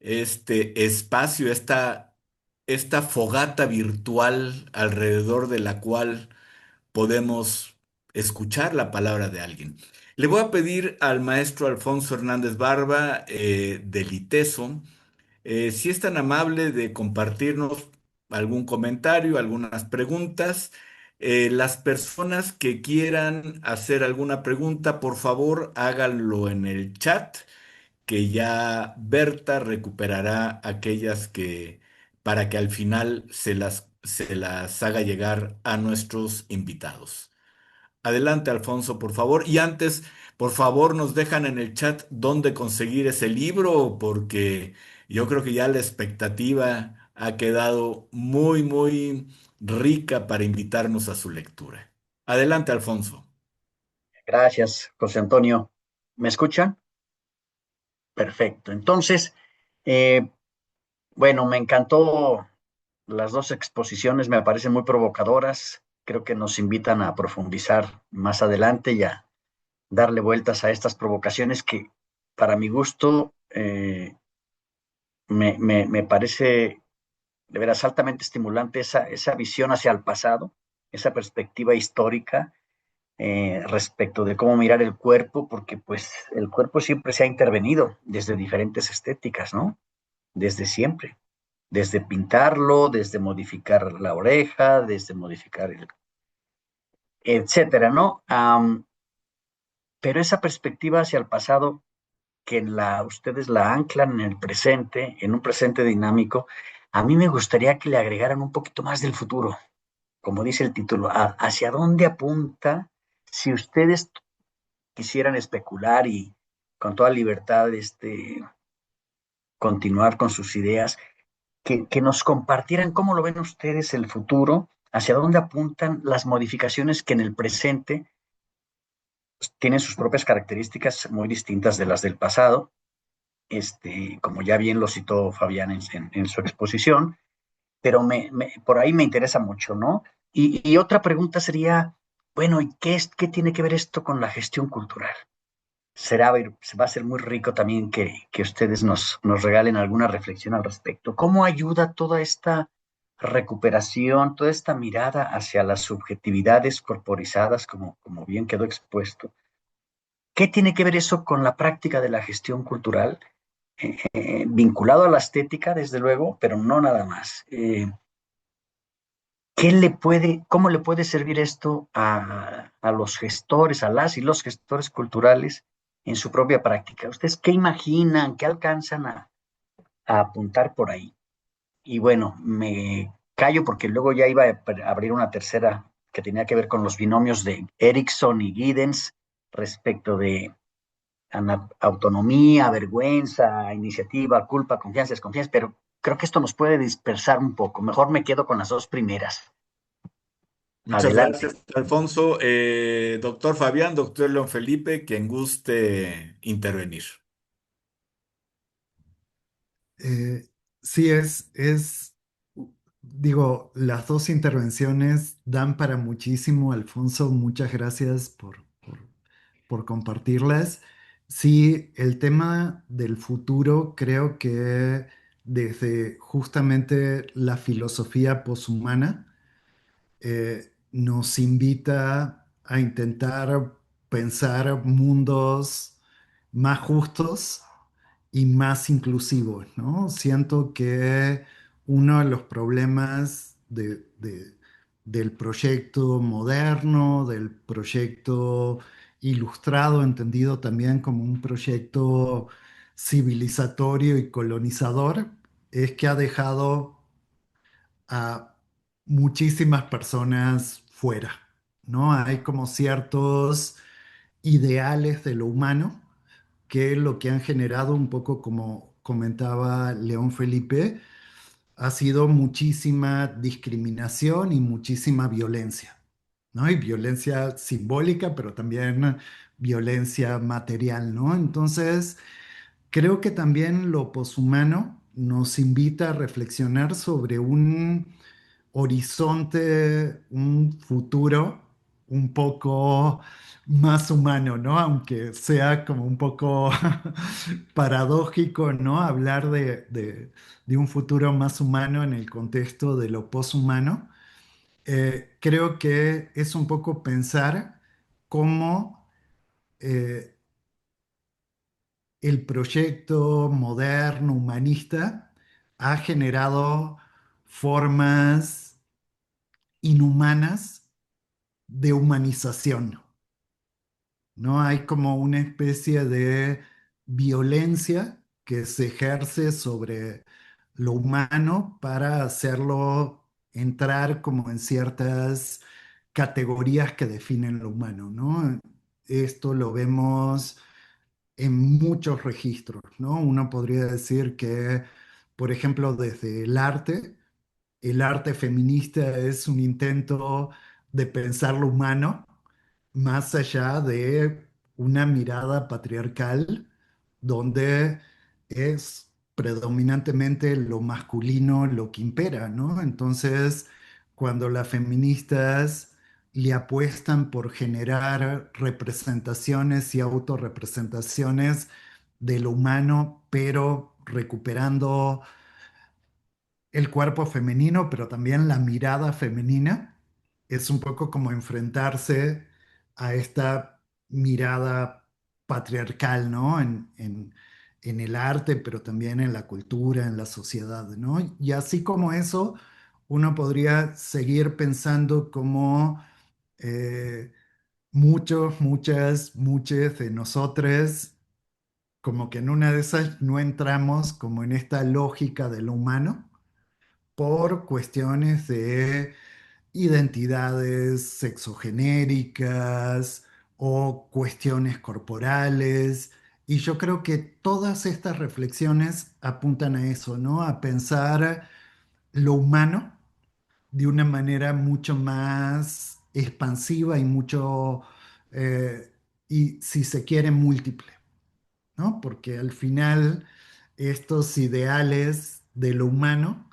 este espacio, esta fogata virtual alrededor de la cual podemos escuchar la palabra de alguien. Le voy a pedir al maestro Alfonso Hernández Barba, del ITESO, si es tan amable de compartirnos algún comentario, algunas preguntas. Las personas que quieran hacer alguna pregunta, por favor, háganlo en el chat, que ya Berta recuperará aquellas que, para que al final se las haga llegar a nuestros invitados. Adelante, Alfonso, por favor. Y antes, por favor, nos dejan en el chat dónde conseguir ese libro, porque yo creo que ya la expectativa ha quedado muy, muy rica para invitarnos a su lectura. Adelante, Alfonso. Gracias, José Antonio. ¿Me escuchan? Perfecto. Entonces, eh, bueno, me encantó las dos exposiciones, me parecen muy provocadoras. Creo que nos invitan a profundizar más adelante y a darle vueltas a estas provocaciones que, para mi gusto, me parece de veras altamente estimulante esa visión hacia el pasado, esa perspectiva histórica respecto de cómo mirar el cuerpo, porque pues el cuerpo siempre se ha intervenido desde diferentes estéticas, ¿no? Desde siempre, desde pintarlo, desde modificar la oreja, desde modificar etcétera, ¿no? Pero esa perspectiva hacia el pasado que ustedes la anclan en el presente, en un presente dinámico, a mí me gustaría que le agregaran un poquito más del futuro, como dice el título, hacia dónde apunta si ustedes quisieran especular y con toda libertad continuar con sus ideas, que nos compartieran cómo lo ven ustedes el futuro, hacia dónde apuntan las modificaciones que en el presente pues, tienen sus propias características muy distintas de las del pasado, como ya bien lo citó Fabián en su exposición, pero por ahí me interesa mucho, ¿no? Y otra pregunta sería, bueno, ¿y qué tiene que ver esto con la gestión cultural? Va a ser muy rico también que ustedes nos regalen alguna reflexión al respecto. ¿Cómo ayuda toda esta recuperación, toda esta mirada hacia las subjetividades corporizadas, como bien quedó expuesto? ¿Qué tiene que ver eso con la práctica de la gestión cultural? Vinculado a la estética, desde luego, pero no nada más. ¿Cómo le puede servir esto a los gestores, a las y los gestores culturales en su propia práctica? ¿Ustedes qué imaginan, qué alcanzan a apuntar por ahí? Y bueno, me callo porque luego ya iba a abrir una tercera que tenía que ver con los binomios de Erickson y Giddens respecto de autonomía, vergüenza, iniciativa, culpa, confianza, desconfianza, pero creo que esto nos puede dispersar un poco. Mejor me quedo con las dos primeras. Muchas Adelante. gracias, Alfonso. Doctor Fabián, doctor León Felipe, quien guste intervenir. Eh, sí, digo, las dos intervenciones dan para muchísimo, Alfonso, muchas gracias por compartirlas. Sí, el tema del futuro creo que desde justamente la filosofía poshumana nos invita a intentar pensar mundos más justos y más inclusivos, ¿no? Siento que uno de los problemas del proyecto moderno, del proyecto ilustrado, entendido también como un proyecto civilizatorio y colonizador, es que ha dejado a muchísimas personas fuera, ¿no? Hay como ciertos ideales de lo humano que lo que han generado, un poco como comentaba León Felipe, ha sido muchísima discriminación y muchísima violencia, ¿no? Y violencia simbólica, pero también violencia material, ¿no? Entonces, creo que también lo poshumano nos invita a reflexionar sobre un horizonte, un futuro un poco más humano, ¿no? Aunque sea como un poco paradójico, ¿no? Hablar de un futuro más humano en el contexto de lo poshumano. Creo que es un poco pensar cómo eh, el proyecto moderno, humanista, ha generado formas inhumanas de humanización, ¿no? Hay como una especie de violencia que se ejerce sobre lo humano para hacerlo entrar como en ciertas categorías que definen lo humano, ¿no? Esto lo vemos en muchos registros, ¿no? Uno podría decir que, por ejemplo, desde el arte feminista es un intento de pensar lo humano más allá de una mirada patriarcal donde es predominantemente lo masculino lo que impera, ¿no? Entonces, cuando las feministas le apuestan por generar representaciones y autorrepresentaciones de lo humano, pero recuperando el cuerpo femenino, pero también la mirada femenina, es un poco como enfrentarse a esta mirada patriarcal, ¿no? En el arte, pero también en la cultura, en la sociedad, ¿no? Y así como eso, uno podría seguir pensando como eh, muchas de nosotros, como que en una de esas no entramos como en esta lógica de lo humano por cuestiones de identidades sexogenéricas o cuestiones corporales. Y yo creo que todas estas reflexiones apuntan a eso, ¿no? A pensar lo humano de una manera mucho más expansiva y mucho, eh, y si se quiere, múltiple, ¿no? Porque al final estos ideales de lo humano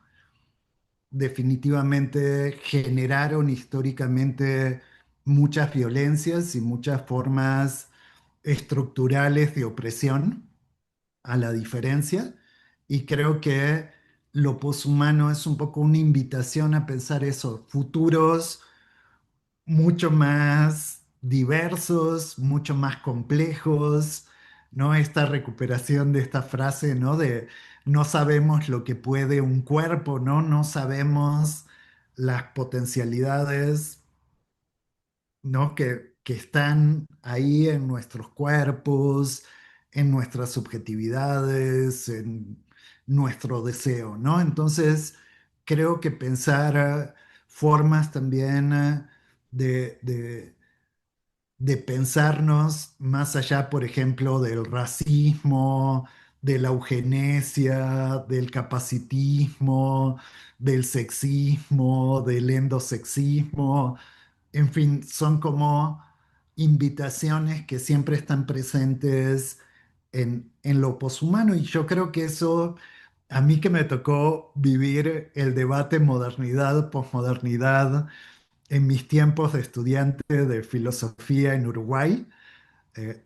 definitivamente generaron históricamente muchas violencias y muchas formas estructurales de opresión a la diferencia. Y creo que lo poshumano es un poco una invitación a pensar eso, futuros mucho más diversos, mucho más complejos, ¿no? Esta recuperación de esta frase, ¿no? De no sabemos lo que puede un cuerpo, ¿no? No sabemos las potencialidades, ¿no? Que están ahí en nuestros cuerpos, en nuestras subjetividades, en nuestro deseo, ¿no? Entonces, creo que pensar formas también de pensarnos más allá, por ejemplo, del racismo, de la eugenesia, del capacitismo, del sexismo, del endosexismo, en fin, son como invitaciones que siempre están presentes en lo poshumano y yo creo que eso, a mí que me tocó vivir el debate modernidad, posmodernidad en mis tiempos de estudiante de filosofía en Uruguay,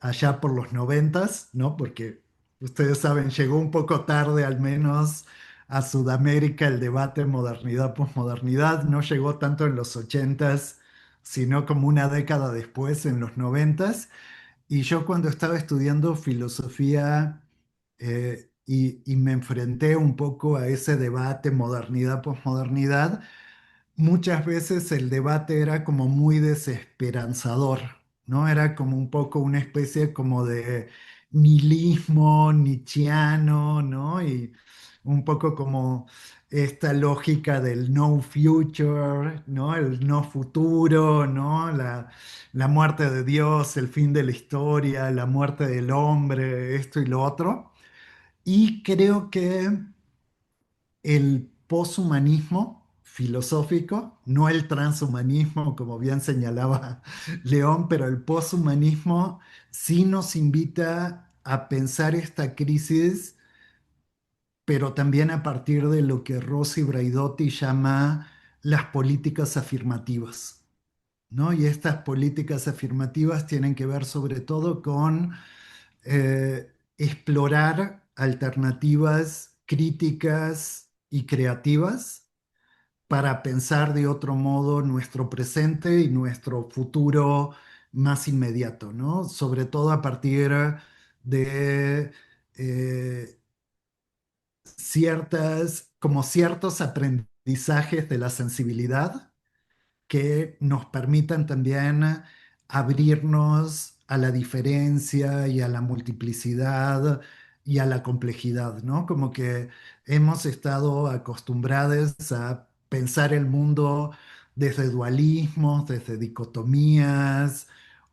allá por los noventas, ¿no? Porque ustedes saben, llegó un poco tarde al menos a Sudamérica el debate modernidad-posmodernidad, no llegó tanto en los ochentas, sino como una década después, en los noventas. Y yo cuando estaba estudiando filosofía y me enfrenté un poco a ese debate modernidad-posmodernidad, muchas veces el debate era como muy desesperanzador, ¿no? Era como un poco una especie como de nihilismo nietzscheano, ¿no? Y un poco como esta lógica del no future, ¿no? El no futuro, ¿no? La muerte de Dios, el fin de la historia, la muerte del hombre, esto y lo otro. Y creo que el poshumanismo filosófico, no el transhumanismo, como bien señalaba León, pero el poshumanismo sí nos invita a pensar esta crisis, pero también a partir de lo que Rossi Braidotti llama las políticas afirmativas, ¿no? Y estas políticas afirmativas tienen que ver sobre todo con explorar alternativas críticas y creativas para pensar de otro modo nuestro presente y nuestro futuro más inmediato, ¿no? Sobre todo a partir de eh, como ciertos aprendizajes de la sensibilidad que nos permitan también abrirnos a la diferencia y a la multiplicidad y a la complejidad, ¿no? Como que hemos estado acostumbrados a pensar el mundo desde dualismos, desde dicotomías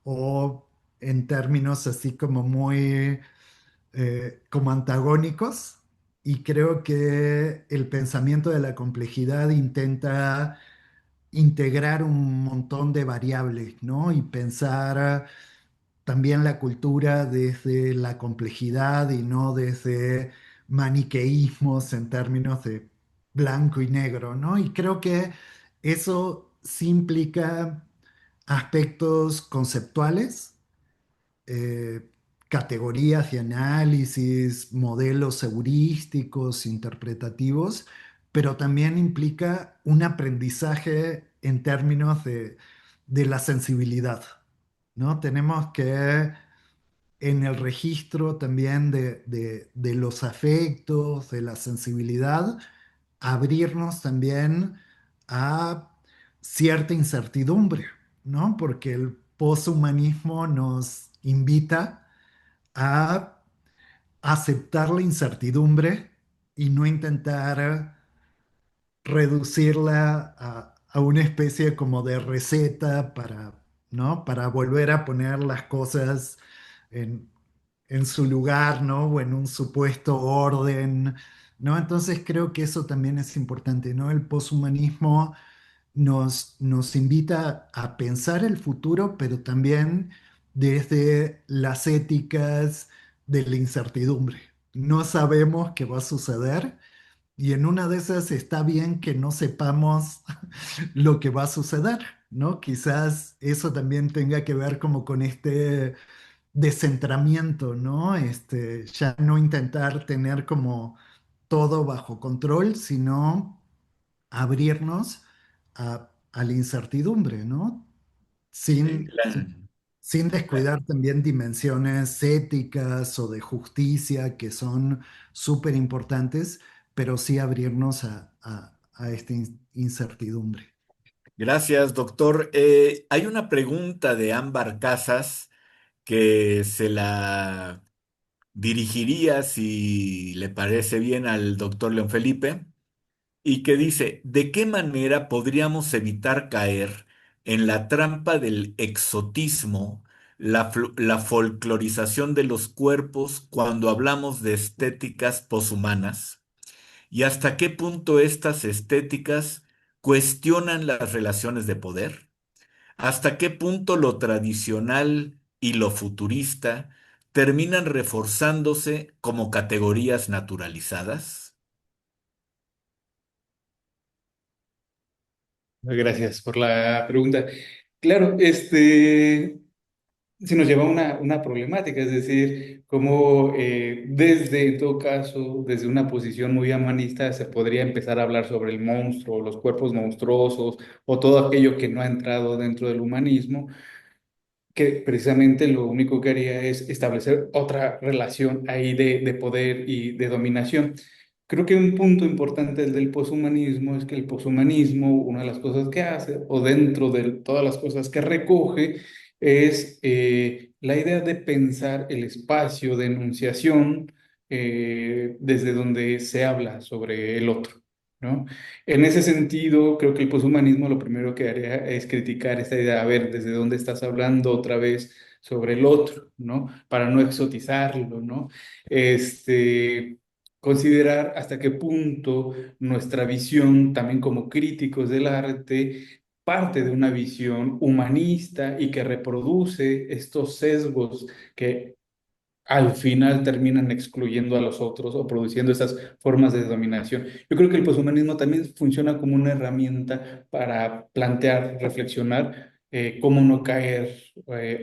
o en términos así como muy como antagónicos. Y creo que el pensamiento de la complejidad intenta integrar un montón de variables, ¿no? Y pensar también la cultura desde la complejidad y no desde maniqueísmos en términos de blanco y negro, ¿no? Y creo que eso sí implica aspectos conceptuales, eh, categorías de análisis, modelos heurísticos, interpretativos, pero también implica un aprendizaje en términos de la sensibilidad, ¿no? Tenemos que en el registro también de los afectos, de la sensibilidad, abrirnos también a cierta incertidumbre, ¿no? Porque el poshumanismo nos invita a aceptar la incertidumbre y no intentar reducirla a una especie como de receta para, ¿no? Para volver a poner las cosas en, en su lugar, ¿no? O en un supuesto orden, ¿no? Entonces creo que eso también es importante, ¿no? El poshumanismo nos invita a pensar el futuro, pero también desde las éticas de la incertidumbre. No sabemos qué va a suceder y en una de esas está bien que no sepamos lo que va a suceder, ¿no? Quizás eso también tenga que ver como con este descentramiento, ¿no? Ya no intentar tener como todo bajo control, sino abrirnos a la incertidumbre, ¿no? Sí, Sin descuidar también dimensiones éticas o de justicia que son súper importantes, pero sí abrirnos a esta incertidumbre. gracias, doctor. Hay una pregunta de Ámbar Casas que se la dirigiría, si le parece bien, al doctor León Felipe, y que dice, ¿de qué manera podríamos evitar caer en la trampa del exotismo, la folclorización de los cuerpos cuando hablamos de estéticas poshumanas? ¿Y hasta qué punto estas estéticas cuestionan las relaciones de poder? ¿Hasta qué punto lo tradicional y lo futurista terminan reforzándose como categorías naturalizadas? Gracias por la pregunta. Claro, sí nos lleva a una problemática, es decir, cómo desde, en todo caso, desde una posición muy humanista se podría empezar a hablar sobre el monstruo, los cuerpos monstruosos o todo aquello que no ha entrado dentro del humanismo, que precisamente lo único que haría es establecer otra relación ahí de poder y de dominación. Creo que un punto importante del poshumanismo es que el poshumanismo, una de las cosas que hace, o dentro de todas las cosas que recoge, es la idea de pensar el espacio de enunciación desde donde se habla sobre el otro, ¿no? En ese sentido, creo que el poshumanismo lo primero que haría es criticar esta idea, a ver, desde dónde estás hablando otra vez sobre el otro, ¿no? Para no exotizarlo, ¿no? Este, considerar hasta qué punto nuestra visión, también como críticos del arte, parte de una visión humanista y que reproduce estos sesgos que al final terminan excluyendo a los otros o produciendo esas formas de dominación. Yo creo que el poshumanismo también funciona como una herramienta para plantear, reflexionar cómo no caer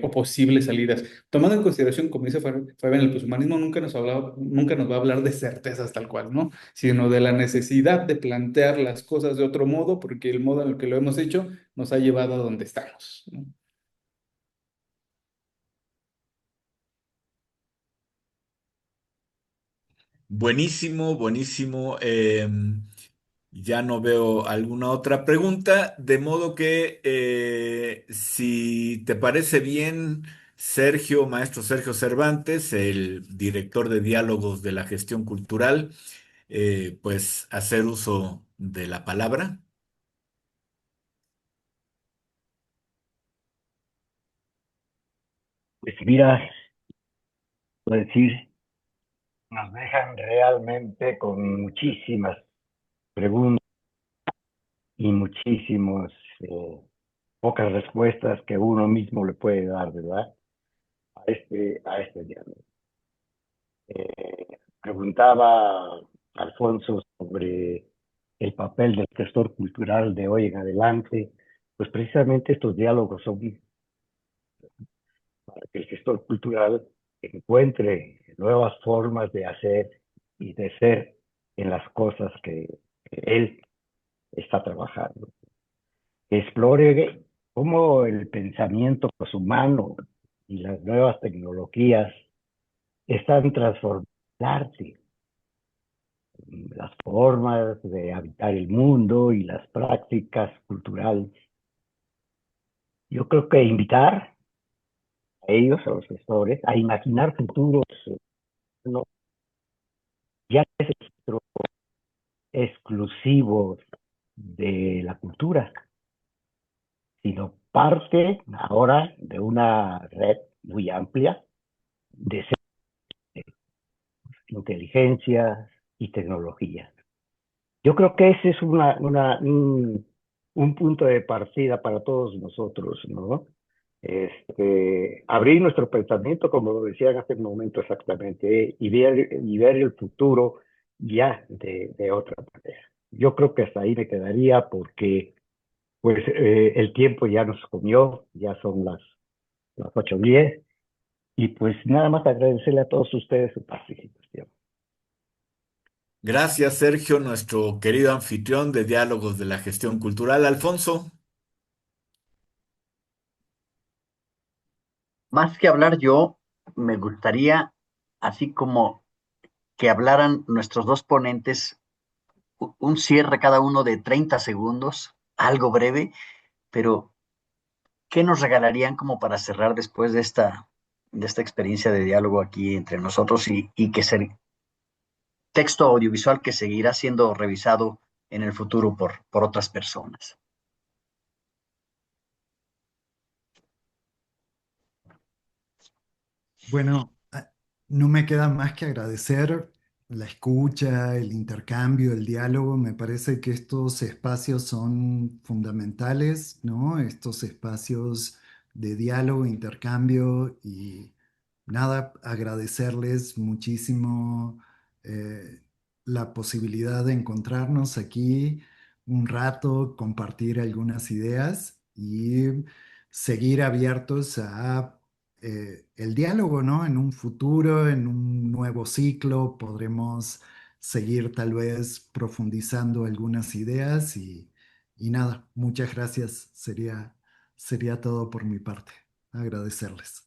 o posibles salidas. Tomando en consideración, como dice Fabián, el poshumanismo nunca nos va a hablar de certezas tal cual, ¿no? Sino de la necesidad de plantear las cosas de otro modo, porque el modo en el que lo hemos hecho nos ha llevado a donde estamos, ¿no? Buenísimo, buenísimo. Ya no veo alguna otra pregunta, de modo que si te parece bien, Sergio, maestro Sergio Cervantes, el director de diálogos de la gestión cultural, pues hacer uso de la palabra. Pues mira, puedo decir, nos dejan realmente con muchísimas preguntas y muchísimas pocas respuestas que uno mismo le puede dar, ¿verdad? A este diálogo. Preguntaba Alfonso sobre el papel del gestor cultural de hoy en adelante. Pues precisamente estos diálogos son para que el gestor cultural encuentre nuevas formas de hacer y de ser en las cosas que él está trabajando. Explore cómo el pensamiento humano y las nuevas tecnologías están transformando el arte, las formas de habitar el mundo y las prácticas culturales. Yo creo que invitar a ellos, a los gestores, a imaginar futuros, no ya exclusivos de la cultura, sino parte ahora de una red muy amplia de inteligencia y tecnología. Yo creo que ese es un punto de partida para todos nosotros, ¿no? Abrir nuestro pensamiento, como lo decían hace un momento exactamente, y ver el futuro ya de otra manera. Yo creo que hasta ahí me quedaría porque pues el tiempo ya nos comió, ya son las 8:10, y pues nada más agradecerle a todos ustedes su participación. Gracias, Sergio, nuestro querido anfitrión de diálogos de la gestión cultural. Alfonso. Más que hablar yo, me gustaría, así como que hablaran nuestros dos ponentes, un cierre cada uno de 30 segundos, algo breve, pero ¿qué nos regalarían como para cerrar después de esta experiencia de diálogo aquí entre nosotros y que ser texto audiovisual que seguirá siendo revisado en el futuro por otras personas? Bueno, no me queda más que agradecer la escucha, el intercambio, el diálogo. Me parece que estos espacios son fundamentales, ¿no? Estos espacios de diálogo, intercambio y nada, agradecerles muchísimo eh, la posibilidad de encontrarnos aquí un rato, compartir algunas ideas y seguir abiertos a el diálogo, ¿no? En un futuro, en un nuevo ciclo, podremos seguir tal vez profundizando algunas ideas y nada, muchas gracias. Sería todo por mi parte. Agradecerles.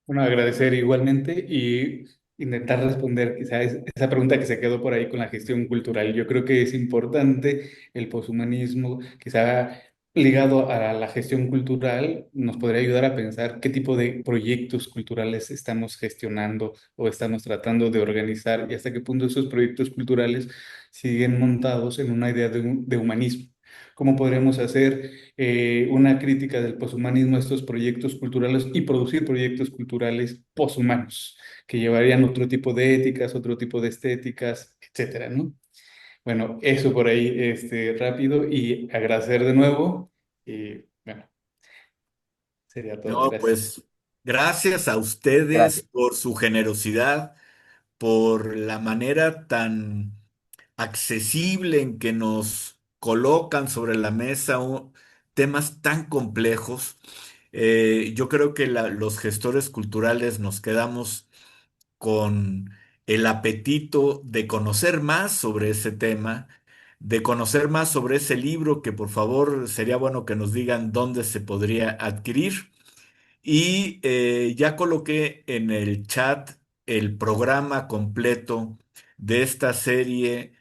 Bueno, agradecer igualmente y intentar responder quizás esa pregunta que se quedó por ahí con la gestión cultural. Yo creo que es importante el poshumanismo, quizá ligado a la gestión cultural, nos podría ayudar a pensar qué tipo de proyectos culturales estamos gestionando o estamos tratando de organizar y hasta qué punto esos proyectos culturales siguen montados en una idea de humanismo. ¿Cómo podremos hacer una crítica del poshumanismo a estos proyectos culturales y producir proyectos culturales poshumanos que llevarían otro tipo de éticas, otro tipo de estéticas, etcétera, ¿no? Bueno, eso por ahí, rápido y agradecer de nuevo y bueno, sería todo. No, Gracias. pues gracias a ustedes Gracias. por su generosidad, por la manera tan accesible en que nos colocan sobre la mesa temas tan complejos. Yo creo que los gestores culturales nos quedamos con el apetito de conocer más sobre ese tema, de conocer más sobre ese libro que por favor sería bueno que nos digan dónde se podría adquirir. Y ya coloqué en el chat el programa completo de esta serie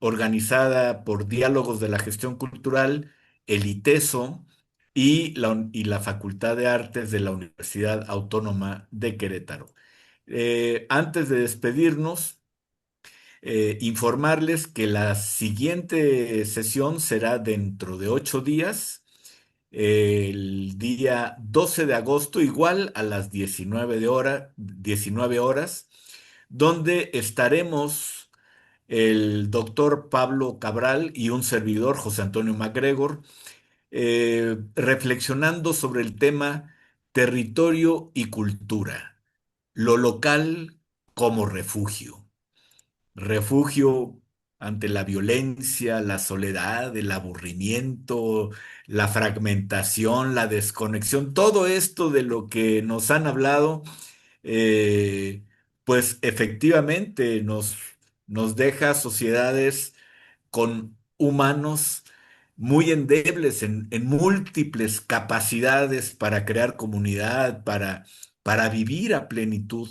organizada por Diálogos de la Gestión Cultural, el ITESO y la Facultad de Artes de la Universidad Autónoma de Querétaro. Antes de despedirnos, informarles que la siguiente sesión será dentro de 8 días, el día 12 de agosto, igual a las 19 horas, donde estaremos el doctor Pablo Cabral y un servidor, José Antonio MacGregor, reflexionando sobre el tema territorio y cultura, lo local como refugio. Refugio ante la violencia, la soledad, el aburrimiento, la fragmentación, la desconexión, todo esto de lo que nos han hablado, eh, pues efectivamente nos deja sociedades con humanos muy endebles en múltiples capacidades para crear comunidad, para vivir a plenitud,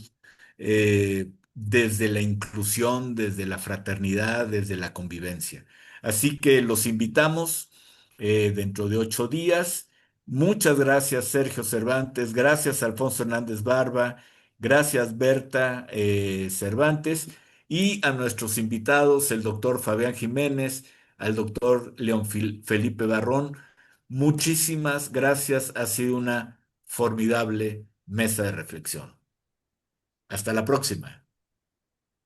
desde la inclusión, desde la fraternidad, desde la convivencia. Así que los invitamos dentro de 8 días. Muchas gracias, Sergio Cervantes. Gracias, Alfonso Hernández Barba. Gracias, Berta Cervantes. Y a nuestros invitados, el doctor Fabián Jiménez, al doctor León Felipe Barrón, muchísimas gracias. Ha sido una formidable mesa de reflexión. Hasta la próxima.